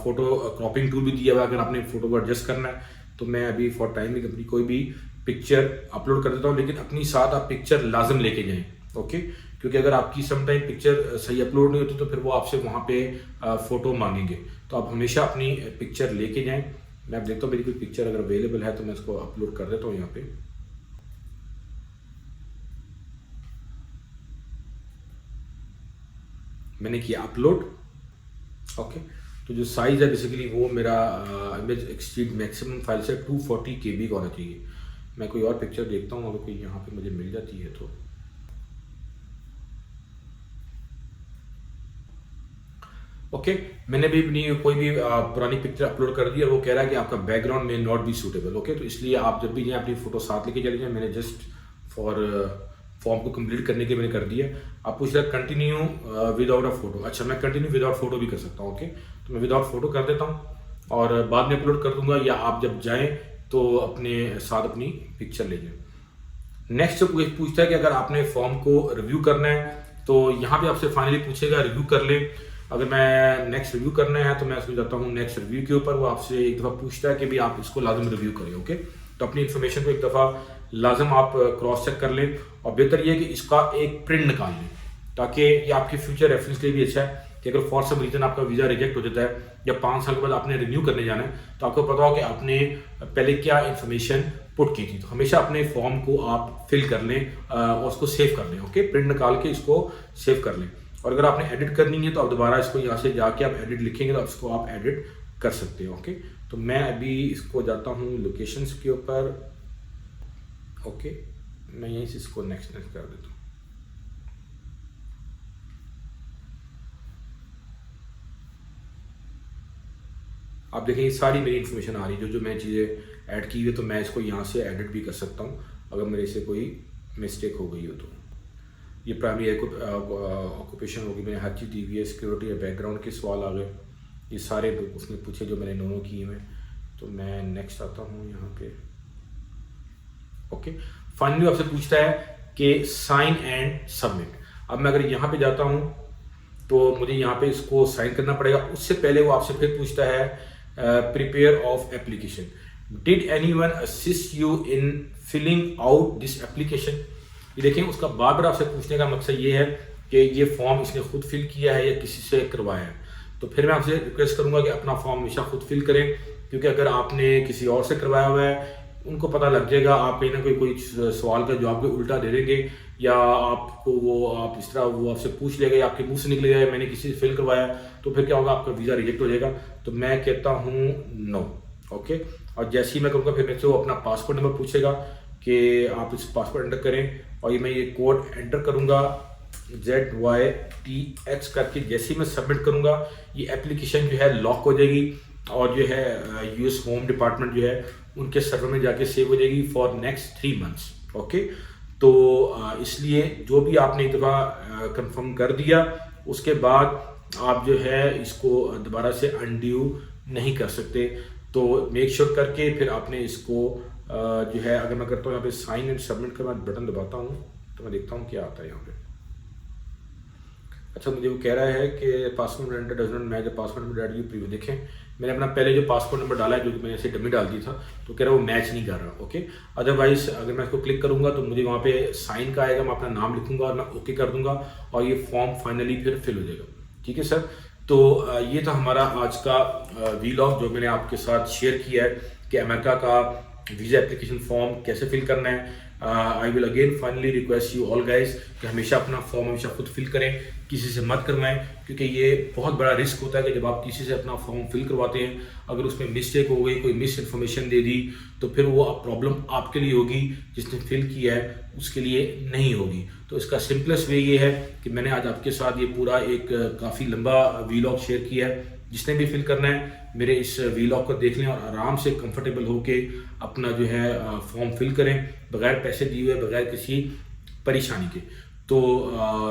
फोटो क्रॉपिंग टूल भी दिया हुआ है, अगर आपने फोटो को एडजस्ट करना है। तो मैं अभी फॉर टाइमिंग अपनी कोई भी पिक्चर अपलोड कर देता हूँ, लेकिन अपनी साथ आप पिक्चर लाजम लेके जाएं। ओके, क्योंकि अगर आपकी समटाइम पिक्चर सही अपलोड नहीं होती तो फिर वो आपसे वहाँ पे फोटो मांगेंगे। तो आप हमेशा अपनी पिक्चर लेके जाएं। मैं अब देखता हूँ मेरी कोई पिक्चर अगर अवेलेबल है तो मैं इसको अपलोड कर देता हूँ यहाँ पे। मैंने किया अपलोड। ओके, तो जो साइज है बेसिकली वो मेरा इमेज एक्सटीड मैक्सिमम फाइल से 240 KB का होना चाहिए। मैं कोई और पिक्चर देखता हूँ, अगर कोई यहाँ पे मुझे मिल जाती है तो। ओके, मैंने भी अपनी कोई भी पुरानी पिक्चर अपलोड कर दी और वो कह रहा है कि आपका बैकग्राउंड में नॉट बी सूटेबल। ओके, तो इसलिए आप जब भी जाएं अपनी फोटो साथ लेके चले जाएं। मैंने जस्ट फॉर फॉर्म को कंप्लीट करने के मैंने कर दिया। आप पूछ रहे कंटिन्यू विदाउट अ फोटो। अच्छा, मैं कंटिन्यू विदाउट फोटो भी कर सकता हूँ। ओके, तो मैं विदाउट फोटो कर देता हूँ और बाद में अपलोड कर दूंगा, या आप जब जाएं तो अपने साथ अपनी पिक्चर ले जाएं। नेक्स्ट पूछता है कि अगर आपने फॉर्म को रिव्यू करना है तो यहाँ पे आपसे फाइनली पूछेगा रिव्यू कर ले। अगर मैं नेक्स्ट रिव्यू करना है तो मैं उसमें जाता हूँ नेक्स्ट रिव्यू के ऊपर। वो आपसे एक दफ़ा पूछता है कि भी आप इसको लाजम रिव्यू करें। ओके, तो अपनी इन्फॉर्मेशन को एक दफ़ा लाजम आप क्रॉस चेक कर लें, और बेहतर ये है कि इसका एक प्रिंट निकाल लें, ताकि ये आपके फ्यूचर रेफरेंस के लिए भी अच्छा है कि अगर फॉर सम रीज़न आपका वीज़ा रिजेक्ट हो जाता है या 5 साल के बाद आपने रिन्यू करने जाना है तो आपको पता हो कि आपने पहले क्या इन्फॉर्मेशन पुट की थी। तो हमेशा अपने फॉर्म को आप फिल कर लें और उसको सेव कर लें। ओके, प्रिंट निकाल के इसको सेव कर लें। और अगर आपने एडिट करनी है तो आप दोबारा इसको यहाँ से जाके आप एडिट लिखेंगे तो इसको आप एडिट कर सकते हो। ओके, तो मैं अभी इसको जाता हूँ लोकेशंस के ऊपर। ओके, मैं यहीं से इसको नेक्स्ट कर देता हूँ। आप देखें ये सारी मेरी इन्फॉर्मेशन आ रही है, जो मैं चीज़ें ऐड की हुई, तो मैं इसको यहाँ से एडिट भी कर सकता हूँ अगर मेरे से कोई मिस्टेक हो गई हो तो। ये प्राइमरी ऑक्यूपेशन होगी, मैंने हर चीज़ दी हुई है। सिक्योरिटी या बैकग्राउंड के सवाल आ गए, ये सारे उसने पूछे जो मैंने नो किए हैं। तो मैं नेक्स्ट आता हूँ यहाँ पे। ओके, फाइनली आपसे पूछता है कि साइन एंड सबमिट। अब मैं अगर यहाँ पे जाता हूँ तो मुझे यहाँ पे इसको साइन करना पड़ेगा। उससे पहले वो आपसे फिर पूछता है prepare of application, did anyone assist you in filling out this application. ये देखें, उसका बार बार आपसे पूछने का मकसद ये है कि ये फॉर्म इसने खुद फिल किया है या किसी से करवाया है। तो फिर मैं आपसे रिक्वेस्ट करूँगा कि अपना फॉर्म हमेशा खुद फिल करें, क्योंकि अगर आपने किसी और से करवाया हुआ है उनको पता लग जाएगा, आप कहीं ना कोई सवाल का जवाब कोई उल्टा दे देंगे, या आपको आप इस तरह वो आपसे पूछ लेगा या आपके मुंह से निकल जाए मैंने किसी से फिल करवाया, तो फिर क्या होगा, आपका वीज़ा रिजेक्ट हो जाएगा। तो मैं कहता हूँ नो। ओके, और जैसे ही मैं करूँगा फिर मेरे से वो अपना पासपोर्ट नंबर पूछेगा कि आप इस पासपोर्ट एंटर करें, और ये कोड एंटर करूँगा ZYTX करके। जैसे ही मैं सबमिट करूँगा ये एप्लीकेशन जो है लॉक हो जाएगी, और जो है यूएस होम डिपार्टमेंट जो है उनके सर्वर में जाके सेव हो जाएगी फॉर नेक्स्ट 3 मंथ्स। ओके, तो इसलिए जो भी आपने एक दफ़ा कंफर्म कर दिया उसके बाद आप जो है इसको दोबारा से अनड्यू नहीं कर सकते। तो मेक श्योर करके फिर आपने इसको जो है, अगर मैं करता हूँ यहाँ पे साइन एंड सबमिट का मैं बटन दबाता हूँ तो मैं देखता हूँ क्या आता है यहाँ पे। अच्छा, मुझे वो कह रहा है कि passport number does not match the passport number that you previous. देखें मैंने अपना पहले जो पासपोर्ट नंबर डाला है, जो मैंने ऐसे डमी डाल दी था, तो कह रहा है वो मैच नहीं कर रहा। ओके, अदरवाइज अगर मैं इसको क्लिक करूंगा तो मुझे वहाँ पे साइन का आएगा, मैं अपना नाम लिखूंगा और मैं ओके कर दूंगा और ये फॉर्म फाइनली फिर फिल हो जाएगा। ठीक है सर, तो ये था हमारा आज का वीलॉग जो मैंने आपके साथ शेयर किया है कि अमेरिका का वीज़ा एप्लीकेशन फॉर्म कैसे फिल करना है। I will again finally request you all guys कि हमेशा अपना फॉर्म हमेशा खुद फिल करें, किसी से मत करवाएं, क्योंकि ये बहुत बड़ा रिस्क होता है कि जब आप किसी से अपना फॉर्म फिल करवाते हैं, अगर उसमें मिस्टेक हो गई, कोई मिस इन्फॉर्मेशन दे दी, तो फिर वो प्रॉब्लम आपके लिए होगी, जिसने फिल किया है उसके लिए नहीं होगी। तो इसका सिंपलेस्ट वे ये है कि मैंने आज आपके साथ ये पूरा एक काफ़ी लंबा वीलॉग शेयर किया है। जिसने भी फिल करना है मेरे इस वीलॉग को देख लें और आराम से कंफर्टेबल होके अपना जो है फॉर्म फिल करें, बगैर पैसे दिए हुए, बगैर किसी परेशानी के। तो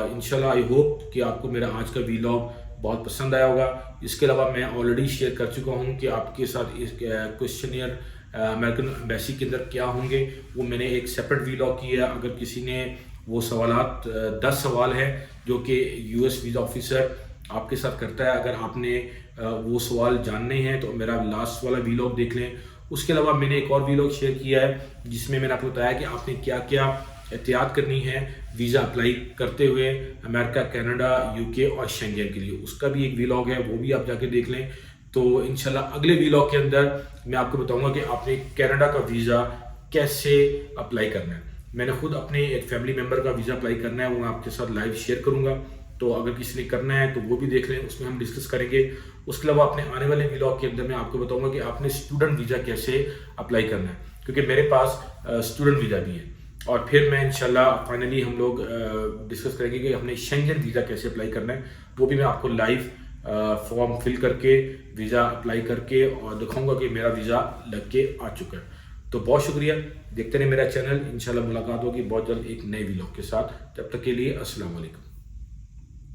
इंशाल्लाह आई होप कि आपको मेरा आज का वीलॉग बहुत पसंद आया होगा। इसके अलावा मैं ऑलरेडी शेयर कर चुका हूं कि आपके साथ इस क्वेश्चनियर अमेरिकन एम्बेसी के अंदर क्या होंगे, वो मैंने एक सेपरेट वीलॉग किया। अगर किसी ने वो सवालात 10 सवाल हैं जो कि यूएस वीज़ा ऑफिसर आपके साथ करता है, अगर आपने वो सवाल जानने हैं तो मेरा लास्ट वाला वीलॉग देख लें। उसके अलावा मैंने एक और वीलॉग शेयर किया है जिसमें मैंने आपको बताया कि आपने क्या क्या एहतियात करनी है वीज़ा अप्लाई करते हुए अमेरिका, कनाडा, यूके और शेंगेन के लिए। उसका भी एक वीलॉग है, वो भी आप जाके देख लें। तो इंशाल्लाह अगले वीलॉग के अंदर मैं आपको बताऊंगा कि आपने कनाडा का वीज़ा कैसे अप्लाई करना है। मैंने खुद अपने एक फैमिली मेम्बर का वीज़ा अप्लाई करना है, वो मैं आपके साथ लाइव शेयर करूँगा। तो अगर किसी ने करना है तो वो भी देख लें, उसमें हम डिस्कस करेंगे। उसके अलावा अपने आने वाले वीलॉग के अंदर मैं आपको बताऊंगा कि आपने स्टूडेंट वीज़ा कैसे अप्लाई करना है, क्योंकि मेरे पास स्टूडेंट वीज़ा भी है। और फिर मैं इंशाल्लाह फाइनली हम लोग डिस्कस करेंगे कि हमने शेंगेन वीज़ा कैसे अप्लाई करना है। वो भी मैं आपको लाइव फॉर्म फिल करके वीज़ा अप्लाई करके और दिखाऊंगा कि मेरा वीज़ा लग के आ चुका है। तो बहुत शुक्रिया, देखते रहे मेरा चैनल। इंशाल्लाह मुलाकात होगी बहुत जल्द एक नए वीलॉग के साथ। तब तक के लिए अस्सलाम वालेकुम।